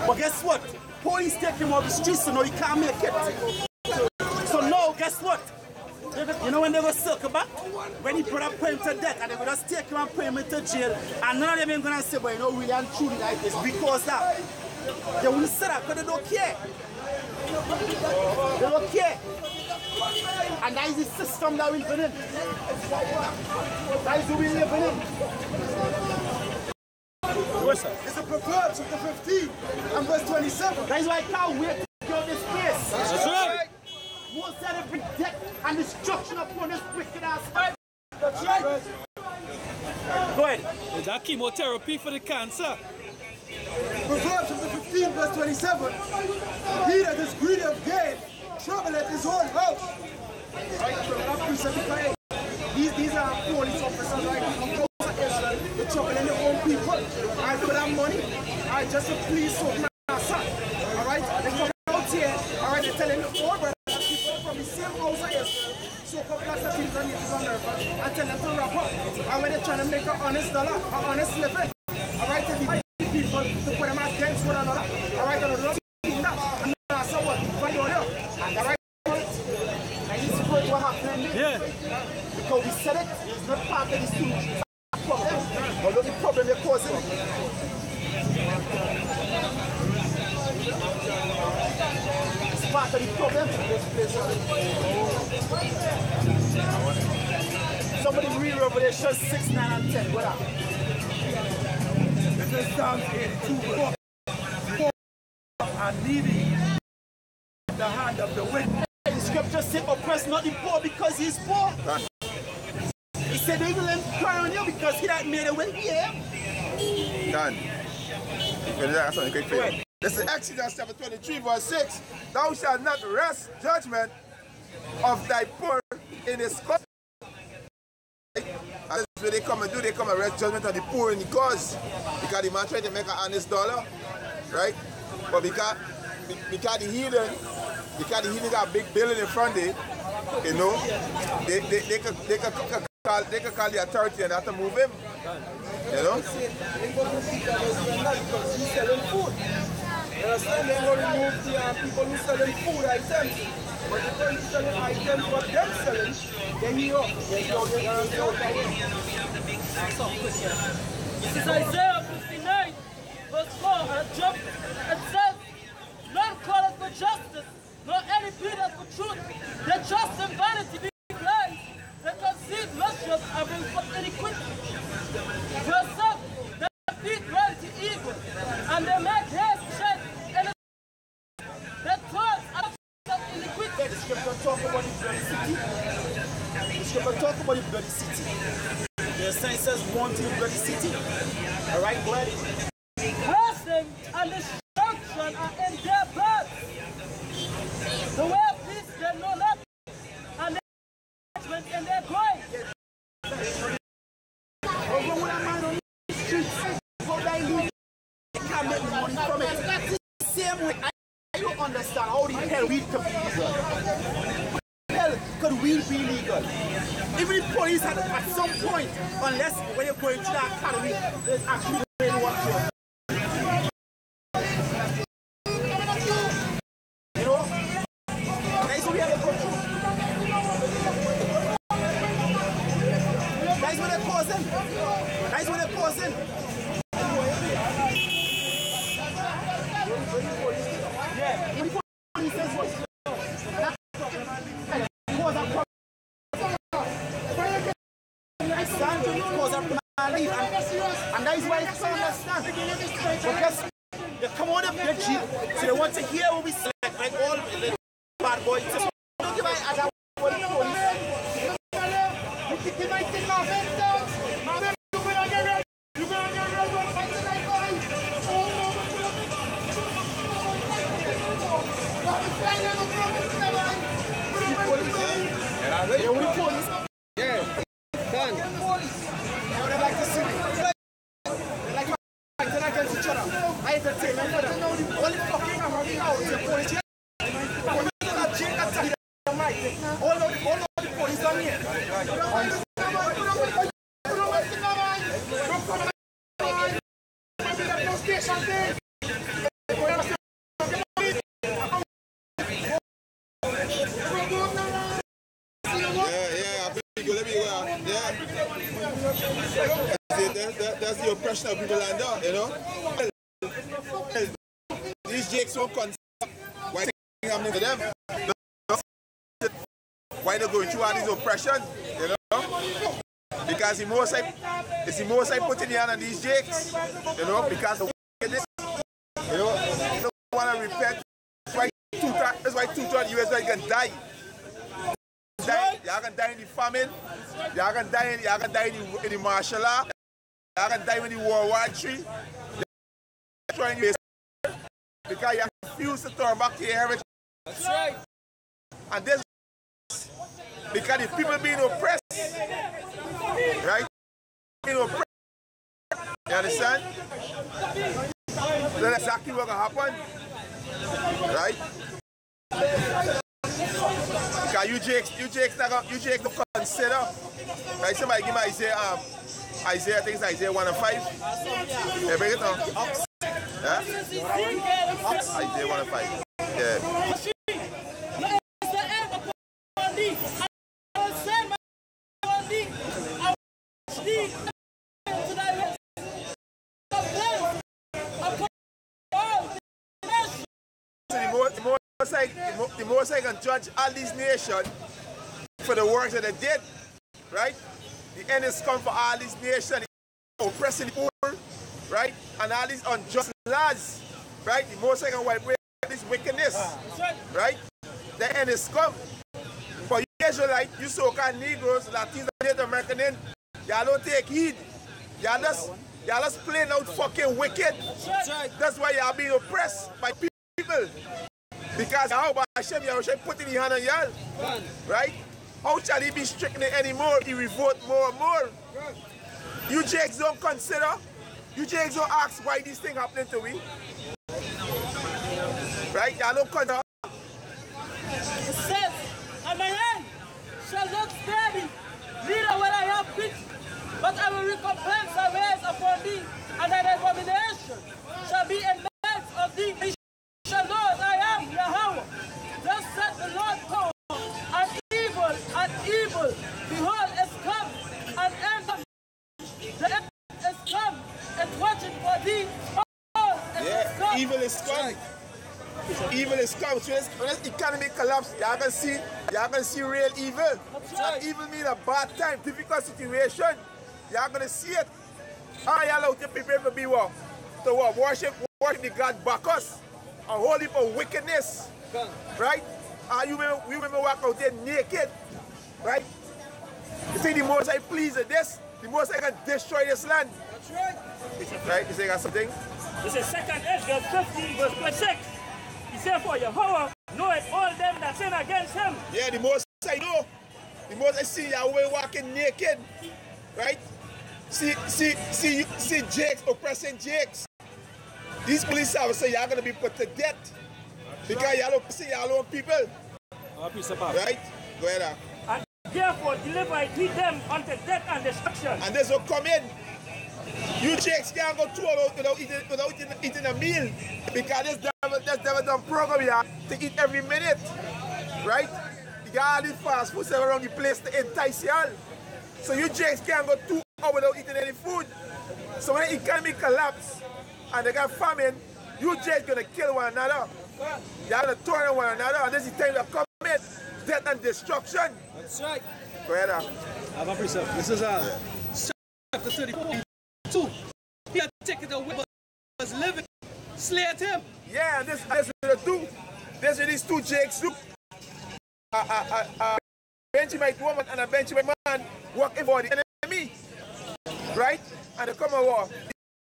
But guess what? Police take him off the streets, so now he can't make it. So now, guess what? You know when they go circle back? When he put up him to death and they will just take him and put him into jail. And none of them ain't going to say, but you know, really and truly like this. Because that. They won't say that because they don't care. They don't care. And that is the system that we live in. That is who we live in. Yes, sir. It's a Proverbs chapter 15 and verse 27. That is why I can't wait to go this place. That's right. Most of every death and destruction upon this wicked ass. That's right. Go ahead. Is that chemotherapy for the cancer? Proverbs chapter 15 verse 27. He that is greedy of gain troubleth his own house. Right? These are police officers, right? They're troubling their own people. Alright, for that money. Alright, just to please soak my son. Alright? They come out here, alright, they're telling the old brothers and people from the same house as Israel, soak up lots of things on native America and tell them to wrap up. And when they're trying to make an honest dollar, an honest living. Alright, to the people to put them against one another. Alright, and they're doing that. And that's what find on here. Alright? And this is what happened. Yeah. Because we said it, it's not part of the solution. Although the problem they're causing. It's part of the problem. Somebody read Revelation 6, 9, and 10. What up? It is Psalms 82 and needy the hand of the wicked. The scripture said, oppress not the poor because he is poor. He said, they will let him cry on you because he that made a will here. Done. That's what you can. This is Exodus chapter 23 verse 6. Thou shalt not rest judgment of thy poor in his cause. And that's what they come and do. They come and rest judgment of the poor in the cause. Because the man trying to make an honest dollar. Right? But because the heathen got a big building in front of it, you know, they can call the authority and have to move him. You know? Because he's selling food. You understand? They will remove the people who selling food items. But the people who selling items what they're selling, then you up. This is Isaiah 59, verse 4, and it jumps. It says, none calleth for justice, nor any pleadeth for truth. The just and vanity be blind, they conceive luscious and bring forth iniquity. Verse 7, they feed run to evil, and they make haste shed in their thoughts are iniquity. The scripture talk about the bloody city. The scripture talk about the bloody city. The sign says, one to the bloody city. Alright, go ahead. Cursing and destruction are in their paths. The way of peace they know not, and their judgment in their going. When I mind on the streets, how they lose, they can't make money from it. Same way, I don't understand how the hell weed could be legal. How the hell could weed be legal? Even the police at some point, unless when you're going to the academy, there's actually doing what you're. You know? That's what we have to go through. That's what they're causing. That's what they're causing. Yeah. When the police says what? And that is why they don't understand. Because they come on up their jeep, so they want to hear what we say, like all the bad boys. Don't give a other one police. Yeah, we police. Yeah, done. They like to see me. They like fighting against each other. I entertainment for them. Only fucking I'm out. The police here. All of the police are here. That's the oppression of people like that, you know? These jakes won't concept why taking happening to them. why they're going through all these oppression, you know? Because it's the most I put in the hand on these jakes, you know, because of wickedness, you know, they don't want to repent. That's why 2/3 US are going to die. Y'all going to die in the famine, y'all going to die in the martial law, y'all going to die in the World War III. Trying to because you refuse to turn back to your heritage. That's right. And this because the people being oppressed, right? Being oppressed. You understand? That's exactly what's gonna happen. Right? Because you jakes don't consider. Right? Somebody give me Isaiah, I think it's Isaiah 1:5. Yeah, bring it on. Yeah? Isaiah 1:5. Yeah. The most I can judge all these nations for the works that they did, right? The end is come for all these nations, oppressing the poor, right? And all these unjust laws, right? The most I can wipe away this wickedness, right? The end is come. For you Israelites, you so-called Negroes, Latinos, Native Americans, y'all don't take heed. Y'all just plain out fucking wicked. That's why y'all being oppressed by people. Because how about Hashem, y'all should put in the hand on y'all, right? How shall he be stricken anymore? He revolt more and more. You jakes don't consider, you jakes don't ask why this thing happening to me. Right? Y'all don't consider. It says, and my hand shall not spare thee, neither will I have pity, but I will recompense thy ways upon thee, and thine abomination shall be in the midst of thee. He shall know that I am Yahweh. Thus said the Lord God, and evil, behold, is come, and end the end is come, and watching for thee. Oh, yeah, come. Evil is come. Evil is come. So when this economy collapse, y'all can see real evil. And evil means a bad time, difficult situation. Y'all gonna see it. How y'all out there prepare to be what? To what? Worship the God Bacchus. And hold him for wickedness. Right? And you remember walk out there naked. Right? You think the most I please with this, the most I can destroy this land. That's right. Right? You say got something? This is 2nd Ezra 15 verse 26. He said, for Yahweh knoweth all them that sin against him. Yeah, the most I know. The most I see Yahweh walking naked. Right? See Jakes oppressing Jakes. These police officers, y'all gonna be put to death. Because y'all don't see y'all own people. Right? Go ahead. And therefore deliver I them unto death and destruction. And this will come in. You Jakes can't go 2 hours without eating a meal. Because this devil done program here to eat every minute. Right? You got all these fast food around the place to entice y'all. So you Jakes can't go 2 hours without eating any food. So when the economy collapse and they got famine, you Jakes gonna kill one another. Y'all gonna turn on one another, and this is the time to come in. Death and destruction. That's right. Go ahead. Have a precept. This is chapter 34. 2. He had taken away was living, slayed him. Yeah, this is the two. This is these two Jakes do. Benjamin woman and a Benjamin man working for the enemy. Right? And they come and war.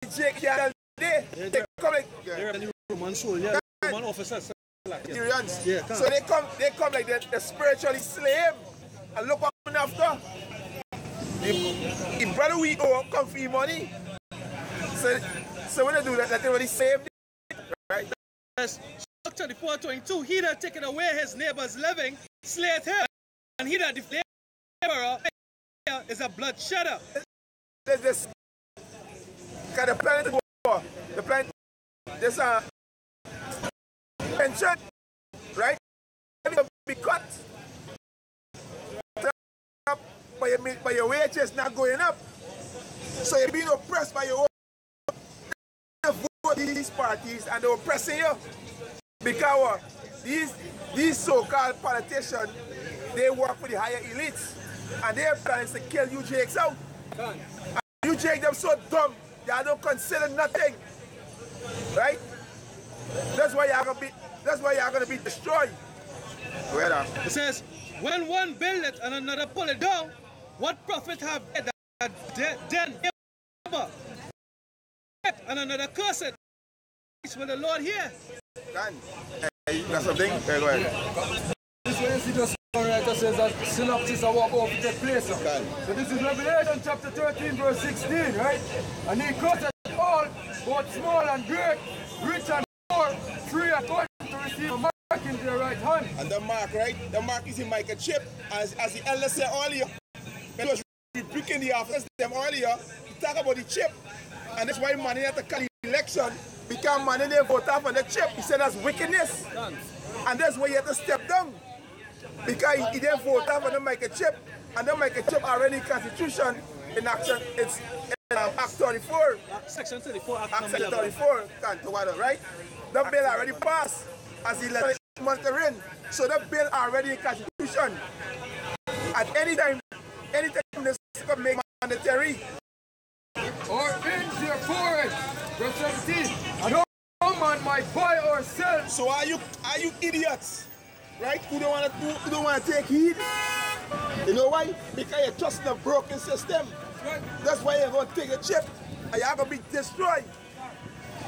The Jake here they come like they're the Roman soldier, Roman officers. Yeah, so they come like they spiritually slay him and look up after. If brother we owe come for your money. So when they do that, they already saved it. Right? Yes. 34:22, he that taken away his neighbor's living, slayed him, and he that defiled neighbor is a bloodshedder. There's this kind of planet war. The planet, there's a pension, right? Be cut. But your wages not going up. So you're being oppressed by your own. Vote these parties and they're oppressing you. Because these so-called politicians they work for the higher elites. And their plan is to kill you Jakes out. And you Jake them so dumb, y'all don't consider nothing. Right? That's why y'all gonna be destroyed. It says, when one build it and another pull it down, what profit have they that then and another curse it? Will the Lord hear? Hey, that's something? Okay, go ahead. This is where you see the songwriter says that synopsis are what over to take place. So this is Revelation chapter 13 verse 16, right? And he cursed all, both small and great, rich and poor, free according to receive a mark in their right hand. And the mark, right? The mark is in microchip. As the elder said earlier, when he was rebuking the officers them earlier, he talked about the chip. And that's why man had to call the election, because man didn't vote off on the chip. He said that's wickedness. And that's why he had to step down. Because he didn't vote off on the microchip. And the microchip already in Constitution in action, it's in Act 34. Section 34, Act 34, right? The bill already passed as 11 months in. So the bill already in Constitution. At any time this could make mandatory. Or in their forest, verse 17. And no man might buy or sell. So are you idiots? Right? Who don't want to take heed? You know why? Because you're trusting a broken system. That's why you're going to take a chip and you're going to be destroyed.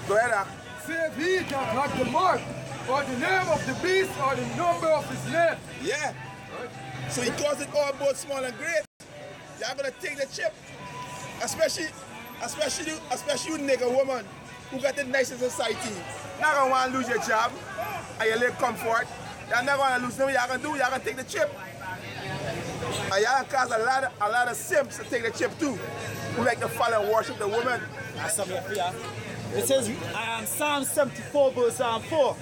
Go ahead, Save he that had the mark, or the name of the beast, or the number of his name. Yeah. So he calls it all both small and great. You're going to take the chip. Especially you nigga woman who got the nicest society. You're not going to want to lose your job and your live comfort. You're not going to lose them. You're going to do, you're going to take the chip. And you're going to cause a lot of simps to take the chip too, who like to follow and worship the woman. It says, Psalm 74 verse 4,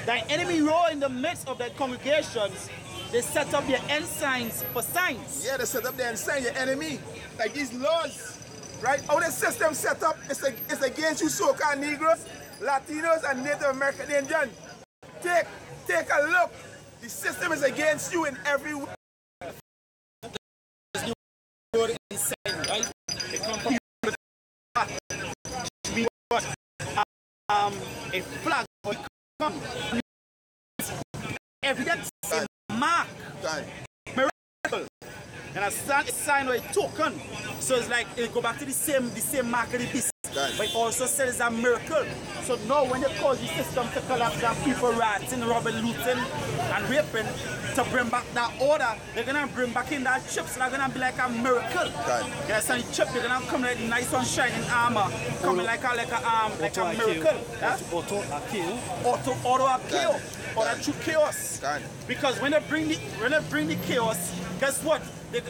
thine enemy roar in the midst of their congregations, they set up their ensigns for signs. Yeah, they set up their ensign, your enemy. Like these laws, right? How the system set up, it's against you so-called Negroes, Latinos, and Native American Indian. Take a look. The system is against you in every way. Right? They come from a flag or come evidence, a mark, miracle, and a sign or a token. So it's like it go back to the same mark of the beast. But it also says a miracle. So now when they cause the system to collapse and people rioting, robbing, looting, and raping, to bring back that order, they're gonna bring back in that chip, so they're gonna be like a miracle. Yes, and the chip, they're gonna come like the nice one shining armor, coming like a miracle. Auto kill, or that true chaos. Because when they bring the chaos, guess what? The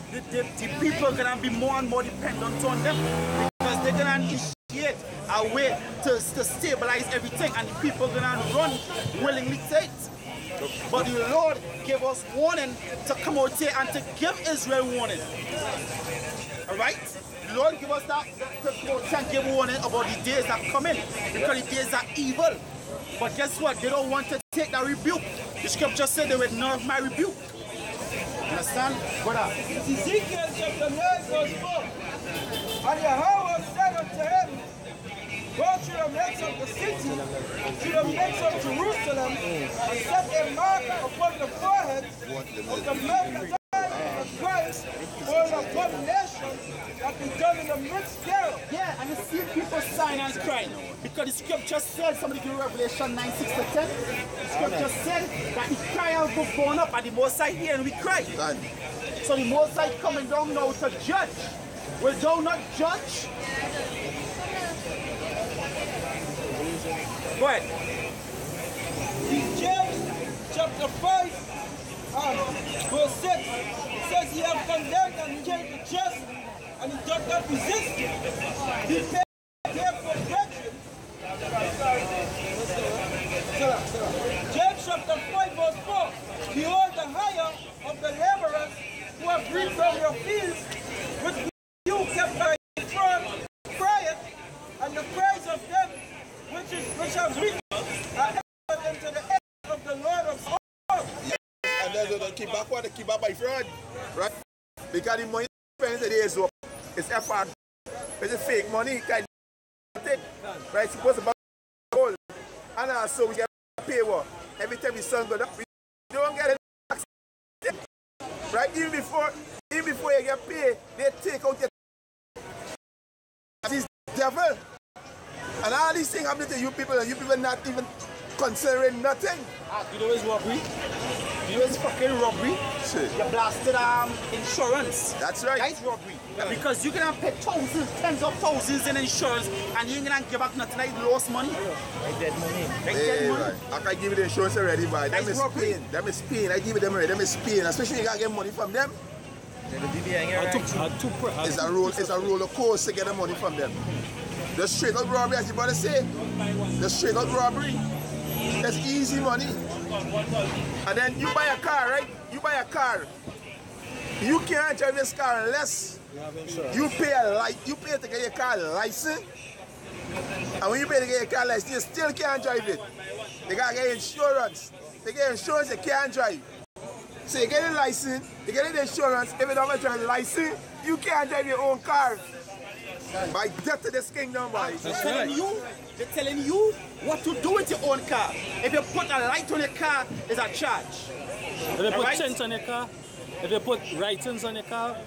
people are gonna be more and more dependent on them, because they're gonna initiate a way to stabilize everything, and the people are gonna run willingly to it. But the Lord gave us warning to come out here and to give Israel warning. Alright? The Lord gave us that to come out here and give warning about the days that come in, because the days are evil. But guess what? They don't want to take that rebuke. The scripture said they would nerve my rebuke. Understand? Brother? Ezekiel chapter 9 verse 4. And Yahweh said unto him, go to the midst of the city, to the midst of Jerusalem, and set a mark upon the forehead of the men of Christ for an abomination that be done in the midst thereof. Yeah, and you see people sign and crying. Because the scripture said, somebody give Revelation 9, 6 to 10. The scripture said that the cry will go born up, and the Most High here and we cry. So the Most High coming down now to judge. Will thou not judge? Go ahead. James chapter 5 verse 6 says he have condemned and killed the just, and he doth not resist it. He paid therefore judgment. James chapter 5 verse 4. Behold the hire of the laborers who have reaped from your fields, which you kept by firm, crieth, and the praise of them which have reached are evident to the end of the Lord of all. And that's what keep back what they keep back by fraud, right? Because the money spent today is up. It's effort. It's a fake money. Kind of take, right? It's supposed to be gold. And also we get pay what? Every time the sun goes up, we don't get it. Right? Even before you get paid, they take out your this devil. And all these things happen to you people, and you people not even considering nothing. You know it's robbery? You know it's fucking robbery? Shit. You blasted insurance. That's right. That's robbery. Yeah. Because you can pay thousands, tens of thousands in insurance, and you ain't gonna give back nothing like lost money. Like dead money. Like dead money. Right. I can give you the insurance already, but them is pain. Them is pain. I give you them already. Them is pain. Especially you can't get money from them. It's a roller coaster to get the money from them. The straight up robbery, as you about to say. The straight up robbery. That's easy money. And then you buy a car, right? You buy a car. You can't drive this car unless you pay to get your car license. And when you pay to get your car license, you still can't drive it. They gotta get insurance. They get insurance, they can't drive. So you get a license, you get the insurance. If you don't have a license, you can't drive your own car. By death to this kingdom, boy. They're telling you what to do with your own car. If you put a light on your car, it's a charge. If you put tents on your car, if you put writings on your car,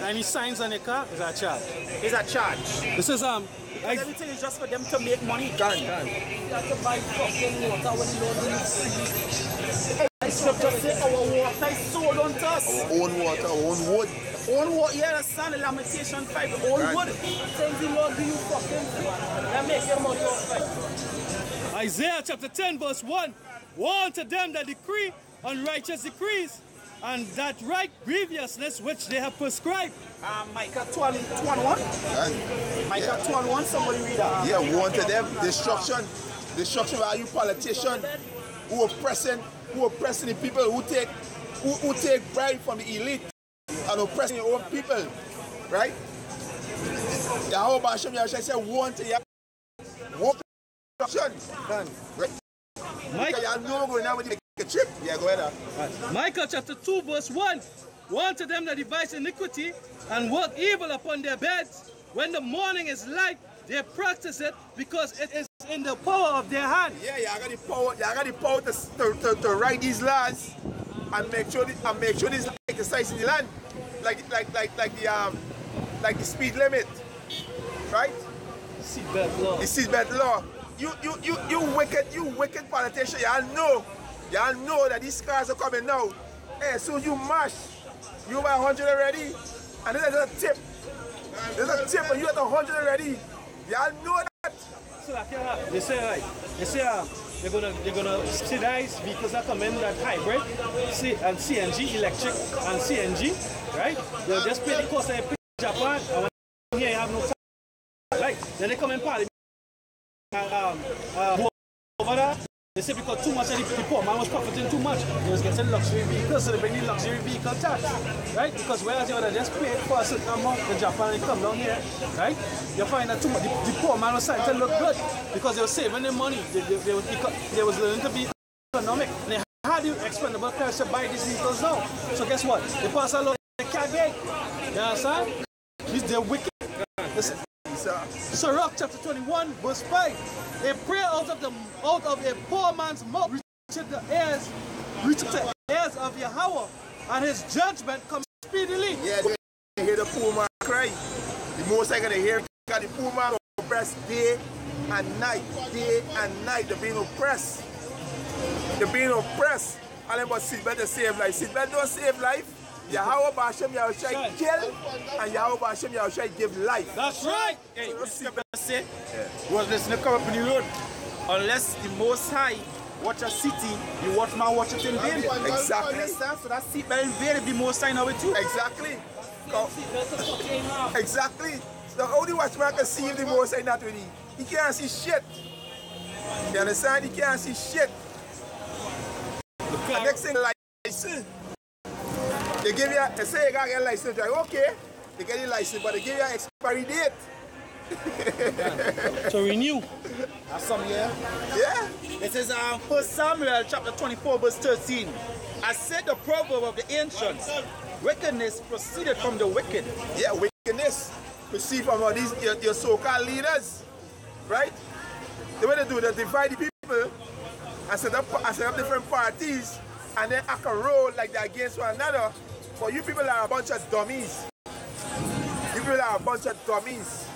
any signs on your car, it's a charge. It's a charge. This is everything is just for them to make money. You have to buy fucking water when you don't need to. The scripture say our water is sold unto us. Our own water, our own wood. Own wood, yeah, that's the Lamentation 5, own wood. Thank the Lord, do you fucking free? That make your money off right. Isaiah chapter 10 verse 1. Woe unto them that decree unrighteous decrees, and that right grievousness which they have prescribed. Micah 12:1. Micah 12:1, somebody read that. Yeah, woe unto them, destruction. Destruction by you politicians who oppressing the people, who take bribe from the elite and oppressing your own people, right? Yahweh Hashem Yahushua said, woe unto you, woe destruction. Right? Micah, y'all know going out with the trip. Yeah, go ahead. Micah chapter 2 verse 1. Woe unto them that devise iniquity and work evil upon their beds. When the morning is light, they practice it because it is in the power of their hand. Yeah, y'all got the power. Y'all got the power to write these laws and make sure this exercise in the land, like the speed limit, right? Seatbelt law. The seatbelt law. You wicked politician. Y'all know that these cars are coming now. Hey, so you mash, you buy 100 already, and there's a tip. There's a tip, and you at 100 already. Y'all know that. So that can happen. They say they're gonna subsidize vehicles that come in that hybrid, and CNG, electric and CNG, right? They'll just pay the cost they pay in Japan, and when here you have no time, right? Then they come in parliament over there. They say because too much of the poor man was profiting too much. They was getting luxury vehicles, so they bring the luxury vehicle tax, right? Because whereas you would have just paid for a certain amount in Japan and come down here, right? You find that too much. The poor man was starting to look good because they were saving their money. They was learning to be economic. And they had the expendable cash to buy these vehicles now. So guess what? They pass a law they can't get. You understand? They're wicked. Listen. Sirach chapter 21 verse 5. A prayer out of a poor man's mouth reaches the ears of Yahweh, and his judgment comes speedily. Yeah, they hear the poor man cry. The most I gonna hear because the poor man oppressed day and night. Day and night they're being oppressed. They're being oppressed. And they must seatbelt to save life. Seatbelt don't save life. Yahweh Hashem Yahushua kill, and Yahweh Hashem Yahushua give life. That's right. Hey, what the say? Was listening come up in the road. Unless the Most High watch a city, you watch man watch it in vain. Exactly. Understand? So that seatbelt in vain if the Most High know it too. Exactly. Exactly. So how the watchman can see if the Most High not with him? He can't see shit. You understand? He can't see shit. The next thing, license. They give you, they say you gotta get a license, like, okay, they get your license, but they give you an expiry date. So renew. That's some year. Yeah. It says 1 Samuel chapter 24 verse 13. I said the proverb of the ancients, wickedness proceeded from the wicked. Yeah, wickedness proceed from all these your so-called leaders, right? The way they do, they divide the people and set up different parties, and then act a role like they're against one another. But you people are a bunch of dummies. You people are a bunch of dummies.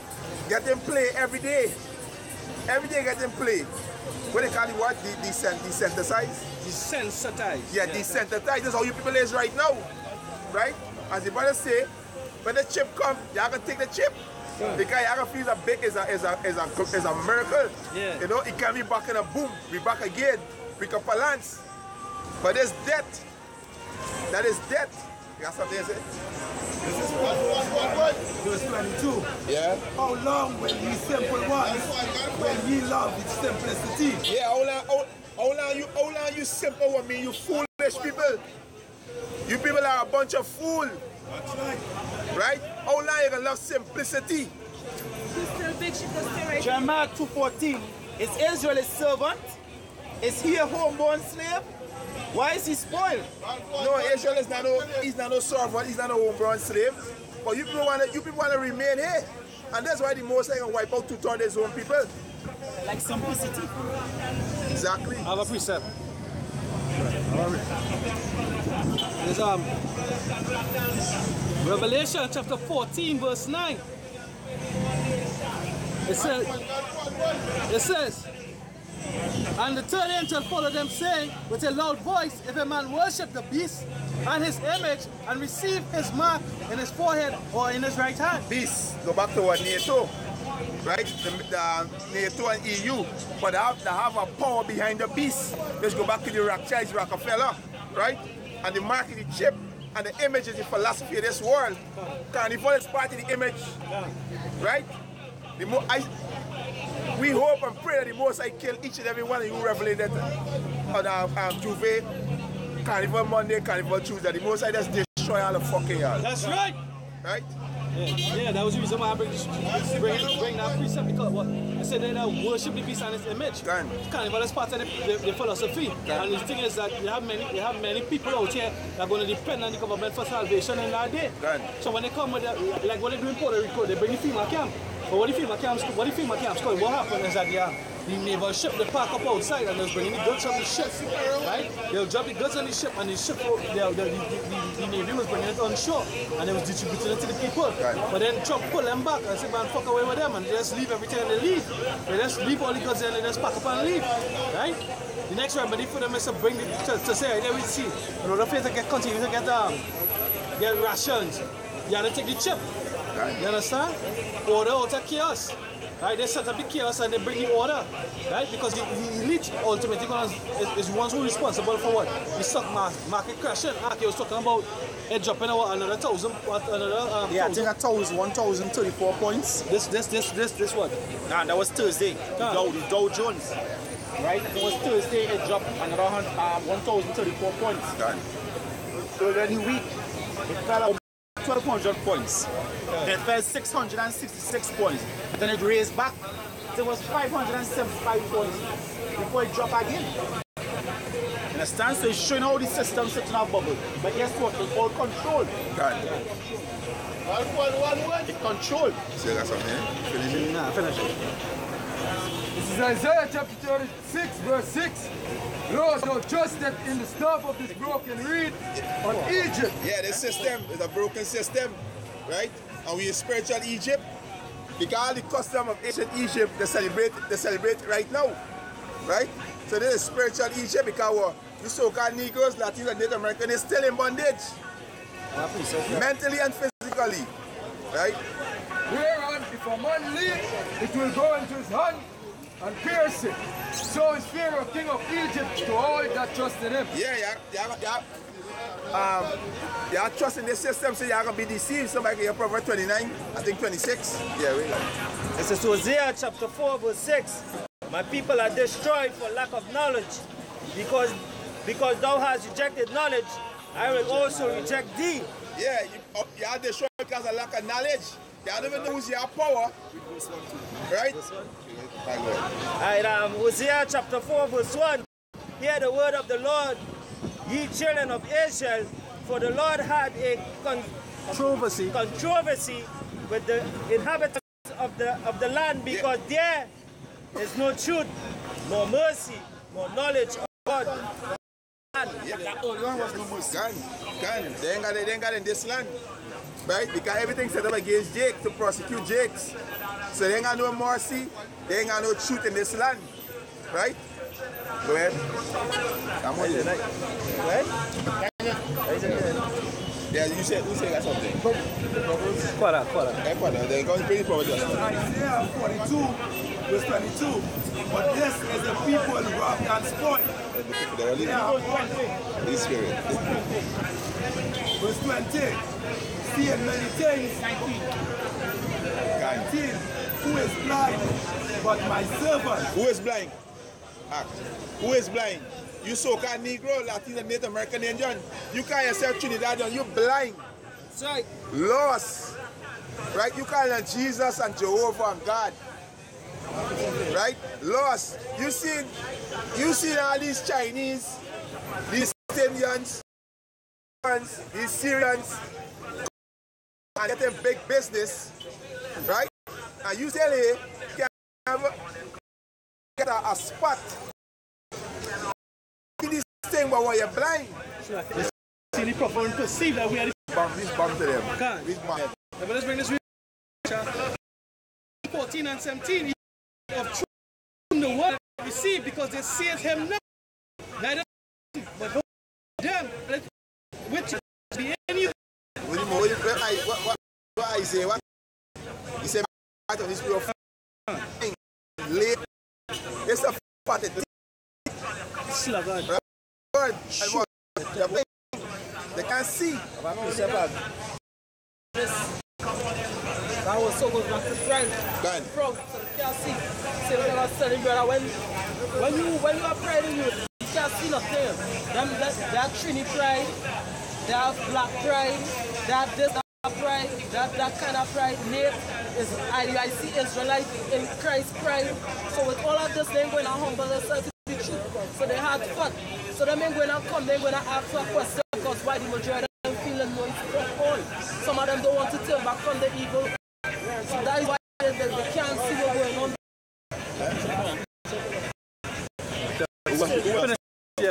Getting play every day. Every day getting play. What they call it, what? Desensitized? Desensitized. Yeah, desensitized. That's how you people is right now. Right? As the brother say, when the chip comes, you have to take the chip. Yeah. Because you have to feel that big is a miracle. Yeah. You know, it can be back in a boom. We back again. We can balance. But there's death. That is death. You got something to say? This is what? Verse 22. Yeah. How long will ye simple ones, when ye love its simplicity? Yeah, how long you simple with me, you foolish people. You people are a bunch of fools. That's right. Right? How long you gonna love simplicity? Jeremiah 2:14. Is Israel a servant? Is he a homeborn slave? Why is he spoiled? No, Israel is not no servant, he's not a homeborn slave. But you people wanna remain here. And that's why the Most High gonna wipe out 2/3 of his own people. Like simplicity. Exactly. I have a precept. There's Revelation chapter 14, verse 9. It says, and the third angel followed them, saying with a loud voice, if a man worship the beast and his image and receive his mark in his forehead or in his right hand. Beast, go back to what NATO, right? The NATO and EU, but they have a power behind the beast. Let's go back to the Rothschilds, Rockefeller, right? And the mark is the chip, and the image is the philosophy of this world. Carnival is part of the image, right? We hope and pray that the Most High kill each and every one of you who revelated on Juve, Carnival Monday, Carnival Tuesday. The Most High just destroy all the fucking y'all. That's right. Right? Yeah, that was the reason why I bring that precept, because what I said they worship the beast and its image. Carnival is part of the philosophy. And the thing is that you have many people out here that are going to depend on the government for salvation in that day. So when they come with like what they do in Puerto Rico, they bring the FEMA camp. But what the FEMA camps called, what happened is that the naval ship, they park up outside and they're bringing the goods on the ship, right? They'll drop the goods on the ship and the ship, the Navy was bringing it on shore and they was distributing it to the people. But then Trump pulled them back and said, man, fuck away with them, and they just leave everything and they leave. They just leave all the goods and they just pack up and leave, right? The next remedy for them is to bring to say, there we see, in order for you to continue to get rations, you have to take the chip. You understand? Order out of chaos. Right? They set up the chaos and they bring the order. Right? Because the elite ultimately is the ones who are responsible for what? The stock market crashing. He was talking about it dropping another 1,000. Yeah, I think 1,034 points. This what? Nah, that was Thursday. The Dow Jones. Right? It was Thursday, it dropped another 1,034 points. So then the week, it fell up 1,200 points. It fell 666 points. Then it raised back. It was 575 points before it dropped again. Understand? So it's showing how the system sits in a bubble. But guess what? It's all controlled. It's controlled. So you got something? Finish it? Nah, finish it. This is Isaiah chapter 36, verse 6. Lord, thou trusted in the staff of this broken reed on Egypt. Yeah, this system is a broken system, right? And we are spiritual Egypt. Because the custom of ancient Egypt, they celebrate right now, right? So this is spiritual Egypt because the so-called Negroes, Latinos, and Native Americans is still in bondage. Mentally and physically, right? Whereon, if a man leave, it will go into his hand and pierce it. So is Pharaoh, king of Egypt, to all that trust in him. Yeah. You are trusting this system, so you are going to be deceived. Somebody get Proverbs 29, I think 26. Yeah, really. This is Hosea chapter 4, verse 6. My people are destroyed for lack of knowledge. Because thou hast rejected knowledge, I will also reject thee. Yeah, you are destroyed because of lack of knowledge. You don't even know who's your power. Right? Alright, Hosea chapter 4, verse 1. Hear the word of the Lord. ye children of Israel, for the Lord had a controversy with the inhabitants of the land, because there is no truth, nor mercy, nor knowledge of God. That old one was no mercy. They ain't got in this land. Right? Because everything set up against Jake to prosecute Jakes. So they ain't got no mercy, they ain't got no truth in this land. Right? Go ahead. I'm on you. Go ahead. Yeah, you said that something. Quarter. They're going to bring it forward. Isaiah 42, verse 22. But this is a people robbed and spoiled. This spirit. Verse 20. Seeing many things. 19. Who is blind but my servant? Who is blind? Who is blind? You so-called Negro, Latin, and Native American Indian. You call yourself Trinidadian, you blind. That's right. Lost. Right? You call them Jesus and Jehovah and God. Right? Lost. You see all these Chinese, these Indians, these Syrians, and get them big business. Right? And you tell him, get a spot. This thing, but when you're blind. See the proper and perceive that we are This bomb to them. Can't. This bomb. But let's bring this 14 and 17 of truth in the world receive, because they saved him not. Neither but them. Which be any. What I say? What? He said, part of this people late. It's a party. They can't see. I was so good back to friends. Proud, so you can't see. See what I was telling brother, when you are praying, you can't see nothing. They have Trini pride, they have black pride, they have this pride, that kind of pride. Nate is IUIC Israelite in Christ pride. So with all of this, they're going to humble themselves to the truth. So they had fun. So they ain't going to come, they're going to ask for a question, because why the majority of them feeling no it's all. Some of them don't want to turn back from the evil. So that is why they can't see what's going on.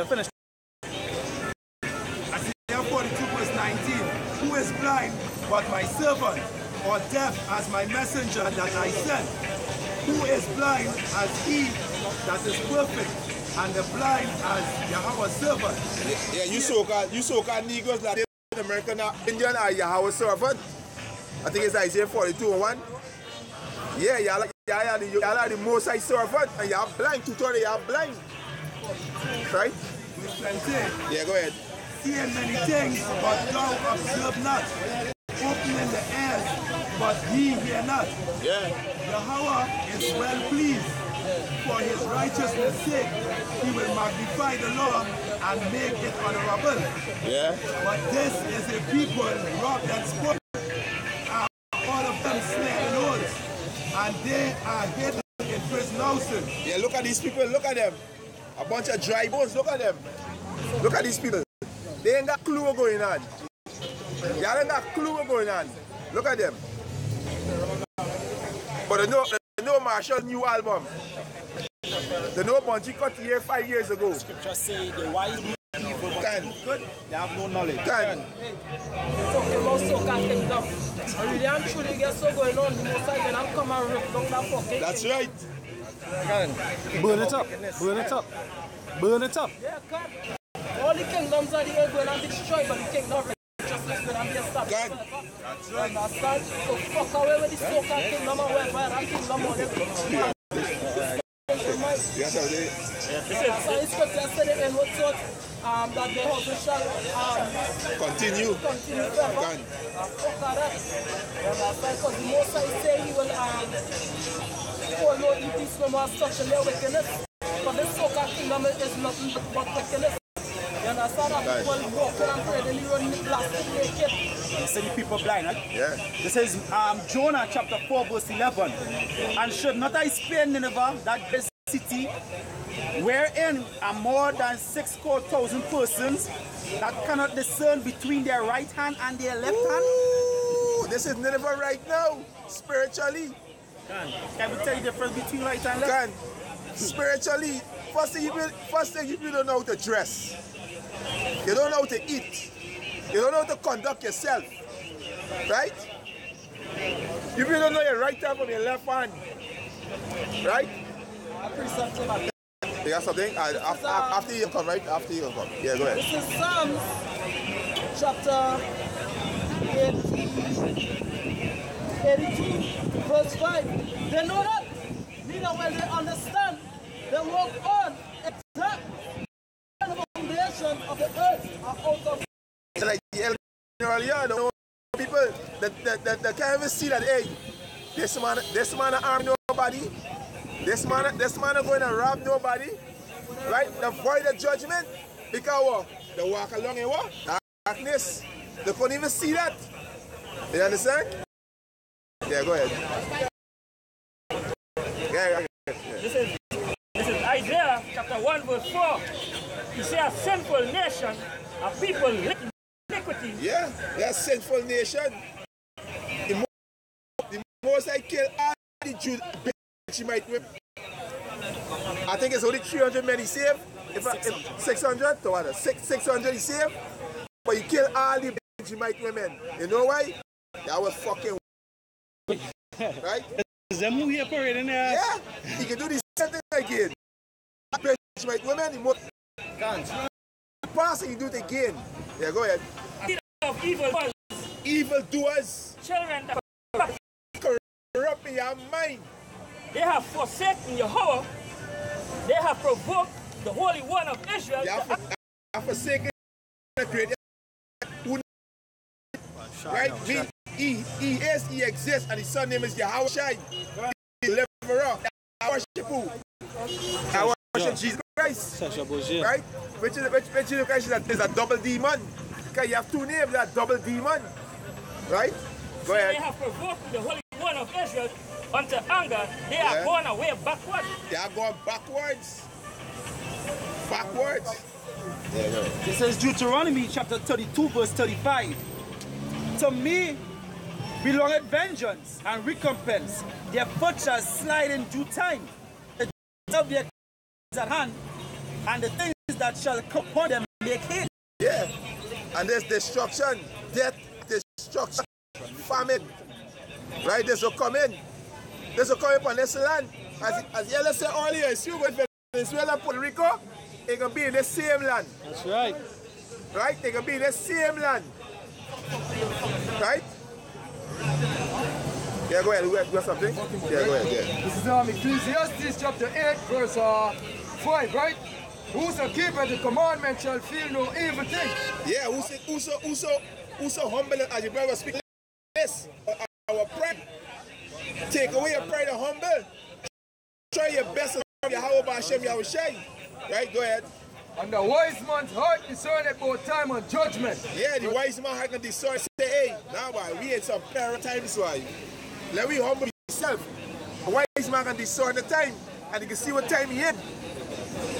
Finish. Isaiah 42 verse 19. Who is blind but my servant, or deaf as my messenger that I sent? Who is blind as he that is perfect, and the blind as Yahweh's servant? Yeah, you so-called Negroes, Latin American, Indian are Yahweh's servant. I think it's Isaiah 42:1. Yeah, y'all are the Most High servant, and y'all blind. Tutorial, y'all blind. Right? Yeah, go ahead. Seeing many things, but thou observe not. Opening the ears, but ye hear not. Yeah. Yahweh is well pleased. For his righteousness' sake, he will magnify the law and make it honorable. Yeah. But this is a people robbed and spoiled. All of them slain oaths, and they are hidden in prison houses. Yeah, look at these people, look at them. A bunch of dry bones, look at them. Look at these people. They ain't got clue what's going on. Y'all ain't got clue what's going on. Look at them. But they know Marshall's new album. They know Bungie cut here 5 years ago. Scripture say the wise evil, but good, they have no knowledge. Talking about so-called kingdom. I really am sure they get so going on. Most of them come and rip down that fucking. That's right. Burn it up. Burn it up. Burn it up. Yeah, God. All the kingdoms are the going to be destroyed, but the kingdom of righteousness will be established. God. That's right. Understand? So fuck away with the so-called kingdom and whatever that kingdom on them. Yes, I did. So in scripture said it in what sort that the husband shall Continue. continue forever. God. Fuck all that. Because the Most High say he will hold no peace no more such their wickedness. But this so-called kingdom is nothing but wickedness. You understand that people walking and praying, they run plastic naked. You see the people blind, right? Yeah. This is Jonah chapter 4 verse 11. And should not I spare Nineveh that this city wherein are more than 6,000 persons that cannot discern between their right hand and their left hand? Ooh, this is Nineveh right now, spiritually. Can we tell you the difference between right and left? Spiritually, first thing you don't know how to dress. You don't know how to eat. You don't know how to conduct yourself. Right? You really don't know your right hand from your left hand. Right? You got something? After you come, right? After you come. Yeah, go ahead. This is Psalms chapter 82, verse 5. They know that, neither will they understand. They walk on exact the foundation of the earth are out of. Like earlier, people that can't even see that, hey, this man arm nobody. This man going to rob nobody. Right? The void of judgment. Because what? They walk along in what? Darkness. They couldn't even see that. You understand? Yeah, go ahead. Yeah. This is Isaiah chapter 1 verse 4. You say a sinful nation, a people living iniquity. Yeah, they're a sinful nation. The most I kill all the Jews, she might whip. I think it's only 300 men he saved. If 600, to what? 600 he saved. But he killed all the Benjamite women. You know why? That was fucking right? Is them who here parading there? Yeah, he can do the same thing again. Benjamite women, he must pass and he do it again. Yeah, go ahead. Of evil Evildoers. children that Corrupt in your mind. they have forsaken Yahweh, they have provoked the Holy One of Israel. They have forsaken the great. Right? He exists, and his son name is Yahweh Shai. Deliverer. I worship who? I worship Jesus Christ. Right? Which Jesus Christ is a double demon. Because you have two names, that double demon. Right? Go ahead. They have provoked the Holy One of Israel unto anger. They are going away backward. They are going backwards. Backwards. Yeah, go ahead. It says Deuteronomy chapter 32 verse 35. To me belongeth vengeance and recompense. Their foot shall slide in due time. The days of their is at hand, and the things that shall come upon them make haste. Yeah. And there's destruction, death, destruction, famine. Right? This will come in. This will come upon this land. As Yella said earlier, it's you with Venezuela and Puerto Rico, they can be in the same land. That's right. Right? They can be in the same land. Right? Yeah, go ahead. You got something? Yeah, go ahead. Yeah. This is Ecclesiastes chapter 8, verse 5, right? Whoso keepeth the commandment shall feel no evil thing. Yeah, whoso humble as your brother speak this. Our pride. Take away your pride and humble. Try your best to serve Yahweh Hashem Yahweh Shai. Right, go ahead. And the wise man's heart discerneth both time and judgment. Yeah, the wise man can discern. Say, hey, now why we in some period time this way. Let me humble yourself. A wise man can discern the time, and he can see what time he in.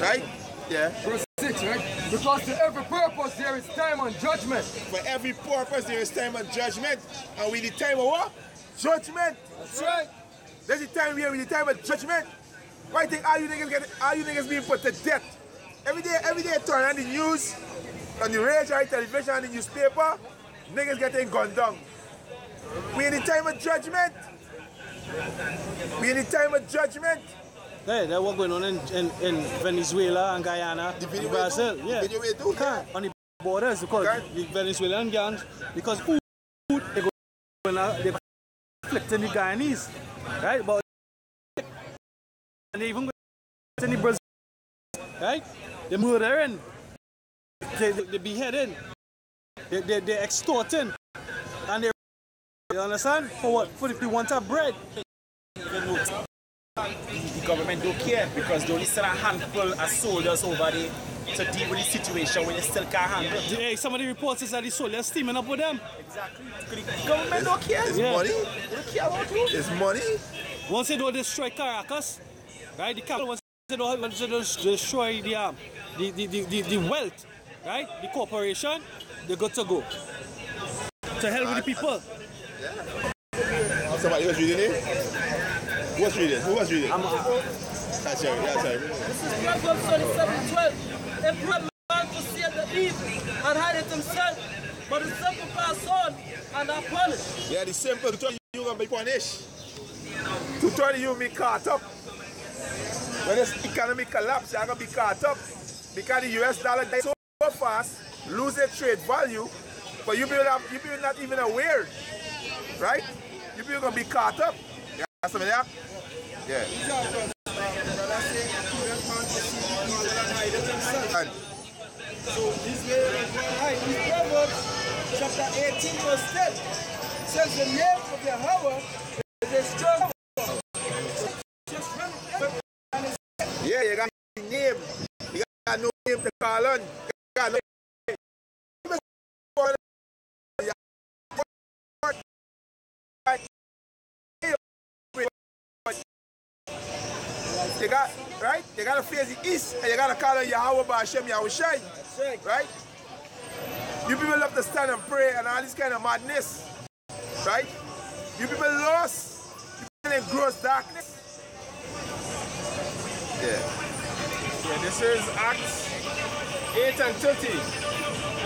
Right? Yeah. Verse 6, right? Because to every purpose there is time and judgment. For every purpose there is time and judgment. And we the time of what? Judgment. That's right. There's the time here with the time of judgment. Why think all you niggas being put to death? Every day turn on the news, on the radio, television, and the newspaper, niggas getting gunned down. We in the time of judgment. We in the time of judgment. Hey, that's what going on in Venezuela and Guyana, and Brazil. Yeah. On the borders, because the Venezuelan gangs, because food they go they conflicting the Guyanese, right? But and they even go in the Brazil, right? They murdering, they beheading, they extorting, and they, you understand? For what? For if you want a bread. The government don't care because they only send a handful of soldiers over there to deal with the situation when you still can't handle. Hey, some of the reports is that the soldiers steaming up with them. Exactly. The government don't care. It's money. They don't care about you. It's money. Once they don't destroy Caracas, right? The capital was want to destroy the wealth, right? The corporation, they got to go. To hell with the people. Somebody was reading it? Who was reading? Who was reading? That's right, that's right. This is Proverbs 27:12. A poor man to see the evil and hide it himself, but the simple pass on and are punished. Yeah, the simple to you gonna be punished. To tell you be caught up. When this economy collapse, you're gonna be caught up. Because the US dollar dies so fast, lose its trade value, but you people not even aware. Right? You people gonna be caught up. You got something there? Yeah. And so this way, Proverbs chapter 18 verse 10 says the name of the hour is a strong. Yeah, you got a name. You got no name to call on. You got no you got, right? You got to face the east and you got to call on Yahweh Ba'Shem Yahushai. Right? You people love to stand and pray and all this kind of madness. Right? You people lost. You people in gross darkness. Yeah. Yeah, this is Acts 8:30.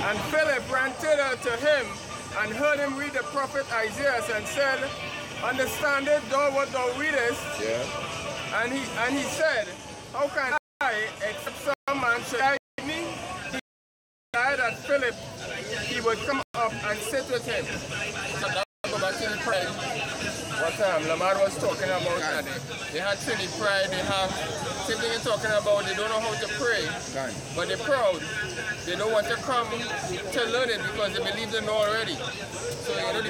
And Philip ran thither to him and heard him read the prophet Isaiah and said, understandest thou what thou readest? Yeah. And he said, how can I, except some man should guide me? He said that Philip, he would come up and sit with him. So that go back to the pride. What Lamar was talking about that they had Trinity pride, they have same thing you're talking about, they don't know how to pray. But they're proud. They don't want to come to learn it because they believe they know already. So you know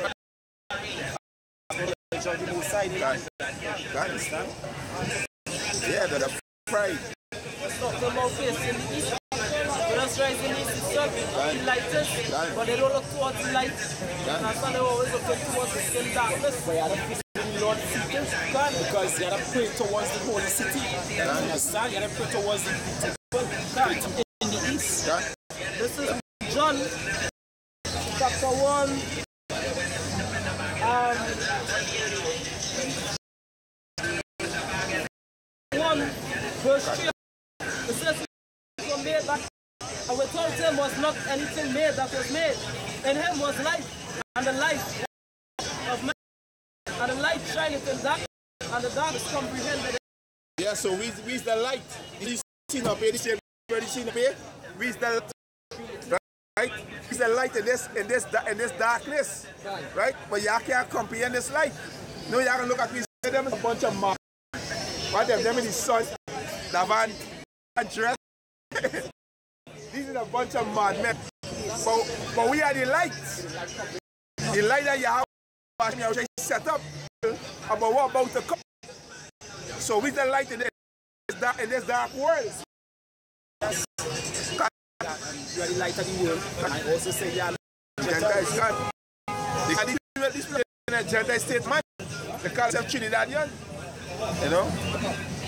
yeah, the pride. Let's talk about face in the east. Let's rise in the east itself, the lightest, but they don't look towards the light. That's why they always look towards the still darkness. But you have to face the Lord seekers because you have to pray towards the holy city. You understand? You have to pray towards the people in the east. This is John chapter 1. 1 verse 3. It says were made back, and without him was not anything made that was made. In him was life, and the light of man, and the light shineth in darkness, and the darkness comprehended it. Yeah, so we's the light. This scene up here, this scene up here, we's the light. Right? It's the light in this darkness. Right? But y'all can't comprehend this light. No, y'all can look at these them a bunch of mad. Right? Them in the sun, the van, and dress. These are a bunch of mad men. But we are the light. The light that you have set up about what about to come. So we're the light in this dark world. You are the light of the world. And I also say you are Gentiles God. This place in a Gentile state, man. They call themselves Trinidadian. You know?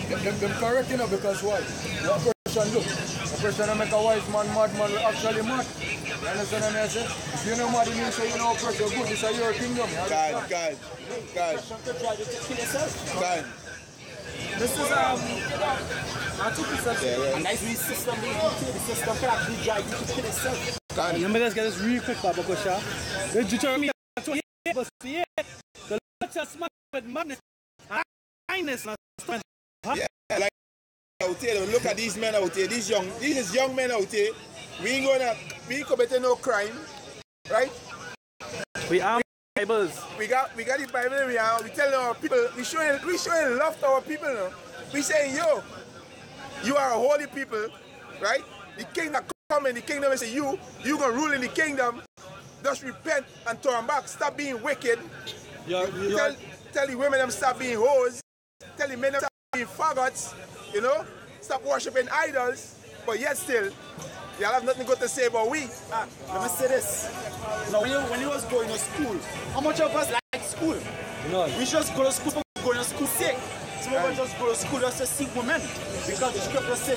Them correct, you know, because why? What person look? A person that make a wise man mad will actually mad. You understand what I say? If you know mad, it means you know a person good. This is your kingdom. God. This is a nice system. The system can actually drive you to kill itself. Let me just get this real quick, Babakosha. The Deuteronomy 28 verse 8. The Lord shall smite with madness, kindness, and strength. Yeah, like out here, look at these men out here, these young men out here. We ain't committing no crime, right? We are Bibles. We got the Bible in here. We telling our people, we showing love to our people now. We saying, yo, you are a holy people, right? The king that come in the kingdom and say, you gonna rule in the kingdom. Just repent and turn back. Stop being wicked. Tell the women them stop being hoes. Tell the men them stop being faggots. You know? Stop worshiping idols. But yet still, y'all have nothing good to say about we. Let me say this. Now, when you was going to school, how much of us like school? No. We just go to school for going to school sick. Some of us just go to school just to see women because the scripture says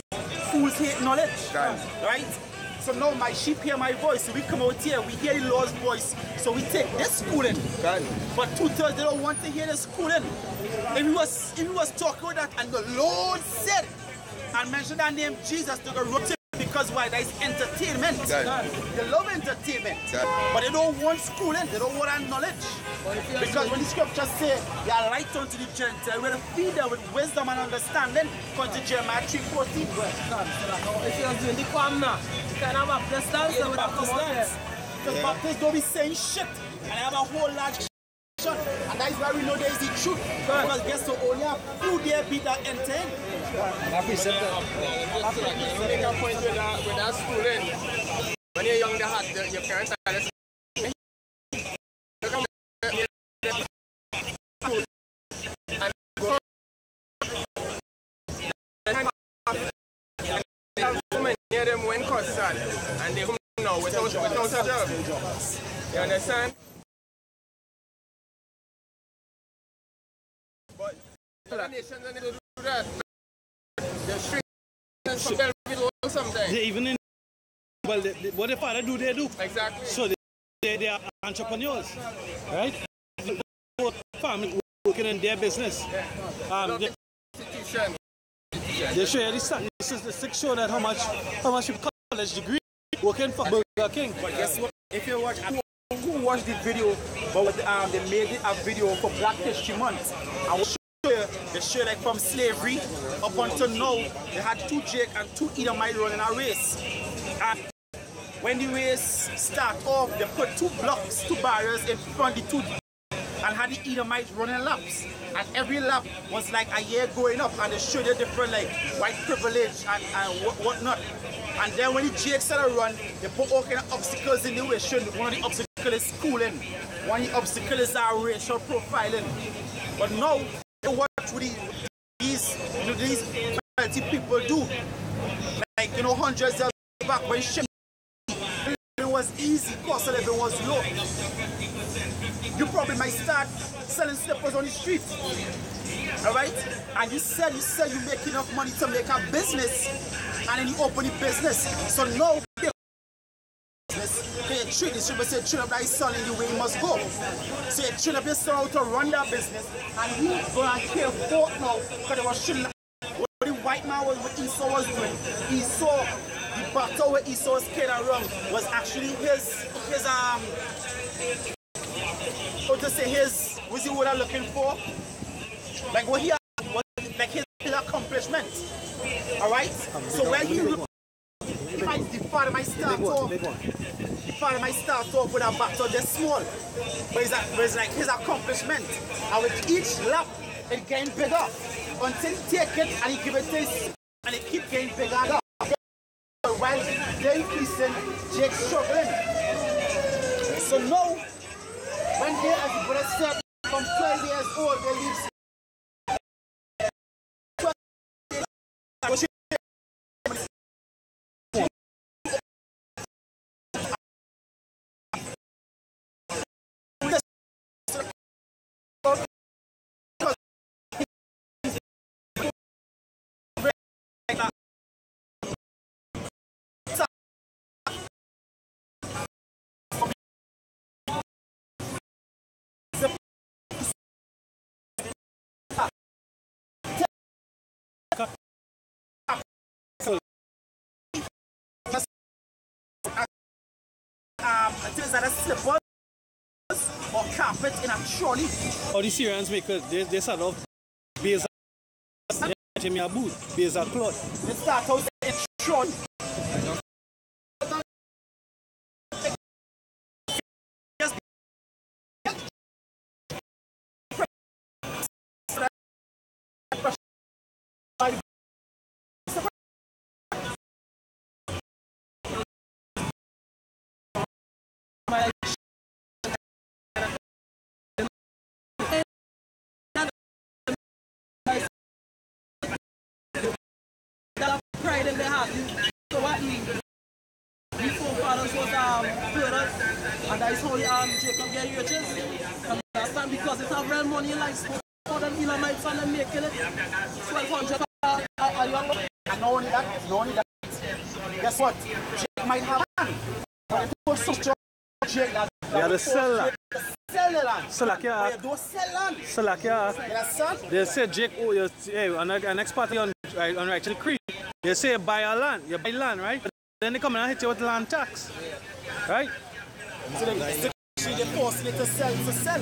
fools hate knowledge. Right? So now my sheep hear my voice. So we come out here, we hear the Lord's voice. So we take this schooling. But 2/3 they don't want to hear the schooling. If he was talking with that and the Lord said and mentioned that name Jesus to the root because why? That is entertainment. They love entertainment. But they don't want schooling, they don't want that knowledge. Because when the scriptures say they are light unto the Gentiles, we'll feed them with wisdom and understanding. According to Jeremiah 3:14. If you're doing the calm now, you can have a Baptist dance with a Baptist. Because Baptists don't be saying shit. And they have a whole large and that is why we know there is the truth. Because guess what? Only a few there be that enter in. You make a point with that schooling. When you're young, your parents are listening. Near them when custard and they home now without a job. You understand? But the nations need to do that. They're strict sometimes. They even in well, what the father do, they do. Exactly. So they are entrepreneurs, right? Family working in their business. They show you the statistics show that how much college degree working for Burger King. But guess what? If you watch, who watched the video, but they made a video for Black History Month. I will show you, they show like from slavery up until now, they had 2 Jake and 2 Edomite running a race. And when the race start off, they put 2 blocks, 2 barriers in front of the 2 and had the Edomites running laps. And every lap was like a year going up and they showed you different like white privilege and whatnot. And then when the Jake started run, they put all kind of obstacles in the way. One of the obstacles is schooling. One of the obstacles is racial profiling. But now, what these minority people do, like, you know, hundreds of years back when it was easy, cost of living was low. You probably might start selling slippers on the street. Alright? And you sell, you make enough money to make a business. And then you open the business. So now, you train up that son in the way he must go. So you train up your son how to run that business. And he's going to care for it now. Because it was shouldn't. What the white man was, what Esau was doing. Esau, the battle where Esau was carried around was actually his was he what I'm looking for? Like what he had, like his accomplishment. Alright? So when the father might start off with a battle this small. But it's like his accomplishment. And with each lap it getting bigger. Until he take it and he give it to his and it keep getting bigger. While they're increasing, Jake's struggling. So now when they, as the brother said, from 12 years old, they leave. Things that are slippers or carpet in a trolley. Or the Syrians make it, they start off base a boot, base a cloth. They start out in a trolley. Pride in their heart. So what the forefathers was brothers, and that is how Jacob get riches. Understand? Because it's have real money like all them Elamites and them making it 1,200 a young. And not only that, guess what? Jake might have land. But it was such a Jake that Yeah, the seller. sell the land. Salakia. But you don't sell land. Salakia. You understand? They say Jake, oh, an expert on actually Creek. They say buy a land, you buy land, right? Then they come and hit you with land tax, right? So they force you to sell.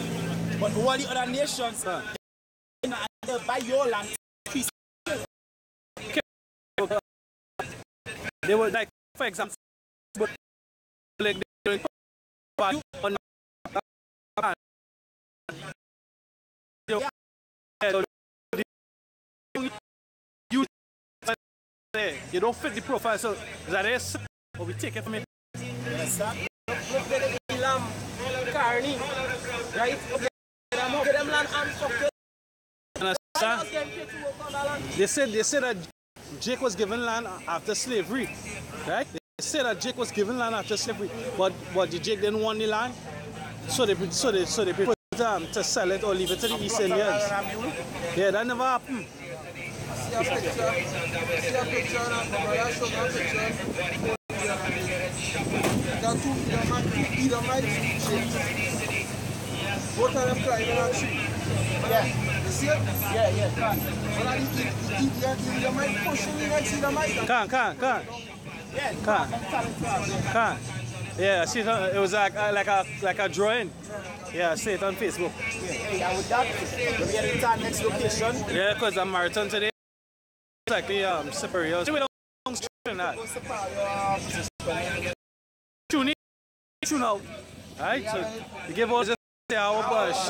But all the other nations, they buy your land. They were like, for example, like they on you don't fit the profile, so that is what we take it from it. Yes, sir. Look at the Elam, Carney, right? Get them land unfucked. They said that Jake was given land after slavery, right? They said that Jake was given land after slavery, but the Jake didn't want the land, so they preferred to sell it or leave it to the East Indians. Yeah, that never happened. See a picture of that, brother, show me a picture. There are two Edomites, both of them climbing a tree. Yeah. You see it? Yeah, can't. But the Edomite pushing the next Edomite. Can't. Yeah, I see it. It was like a drawing. Yeah, I see it on Facebook. Yeah, with that, we'll be at the next location. Yeah, because I'm marathon today. Exactly, superior. We don't that. Tune out. Alright, so you give us just our bush.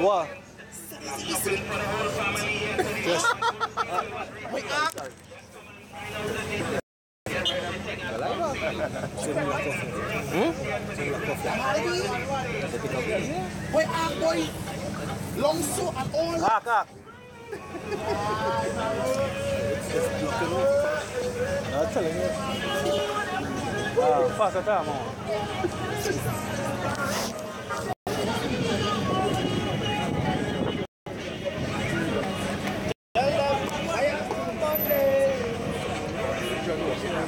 What? Yes. Boy, long so and all. I'm telling you. Pass the time on.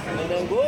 And then go.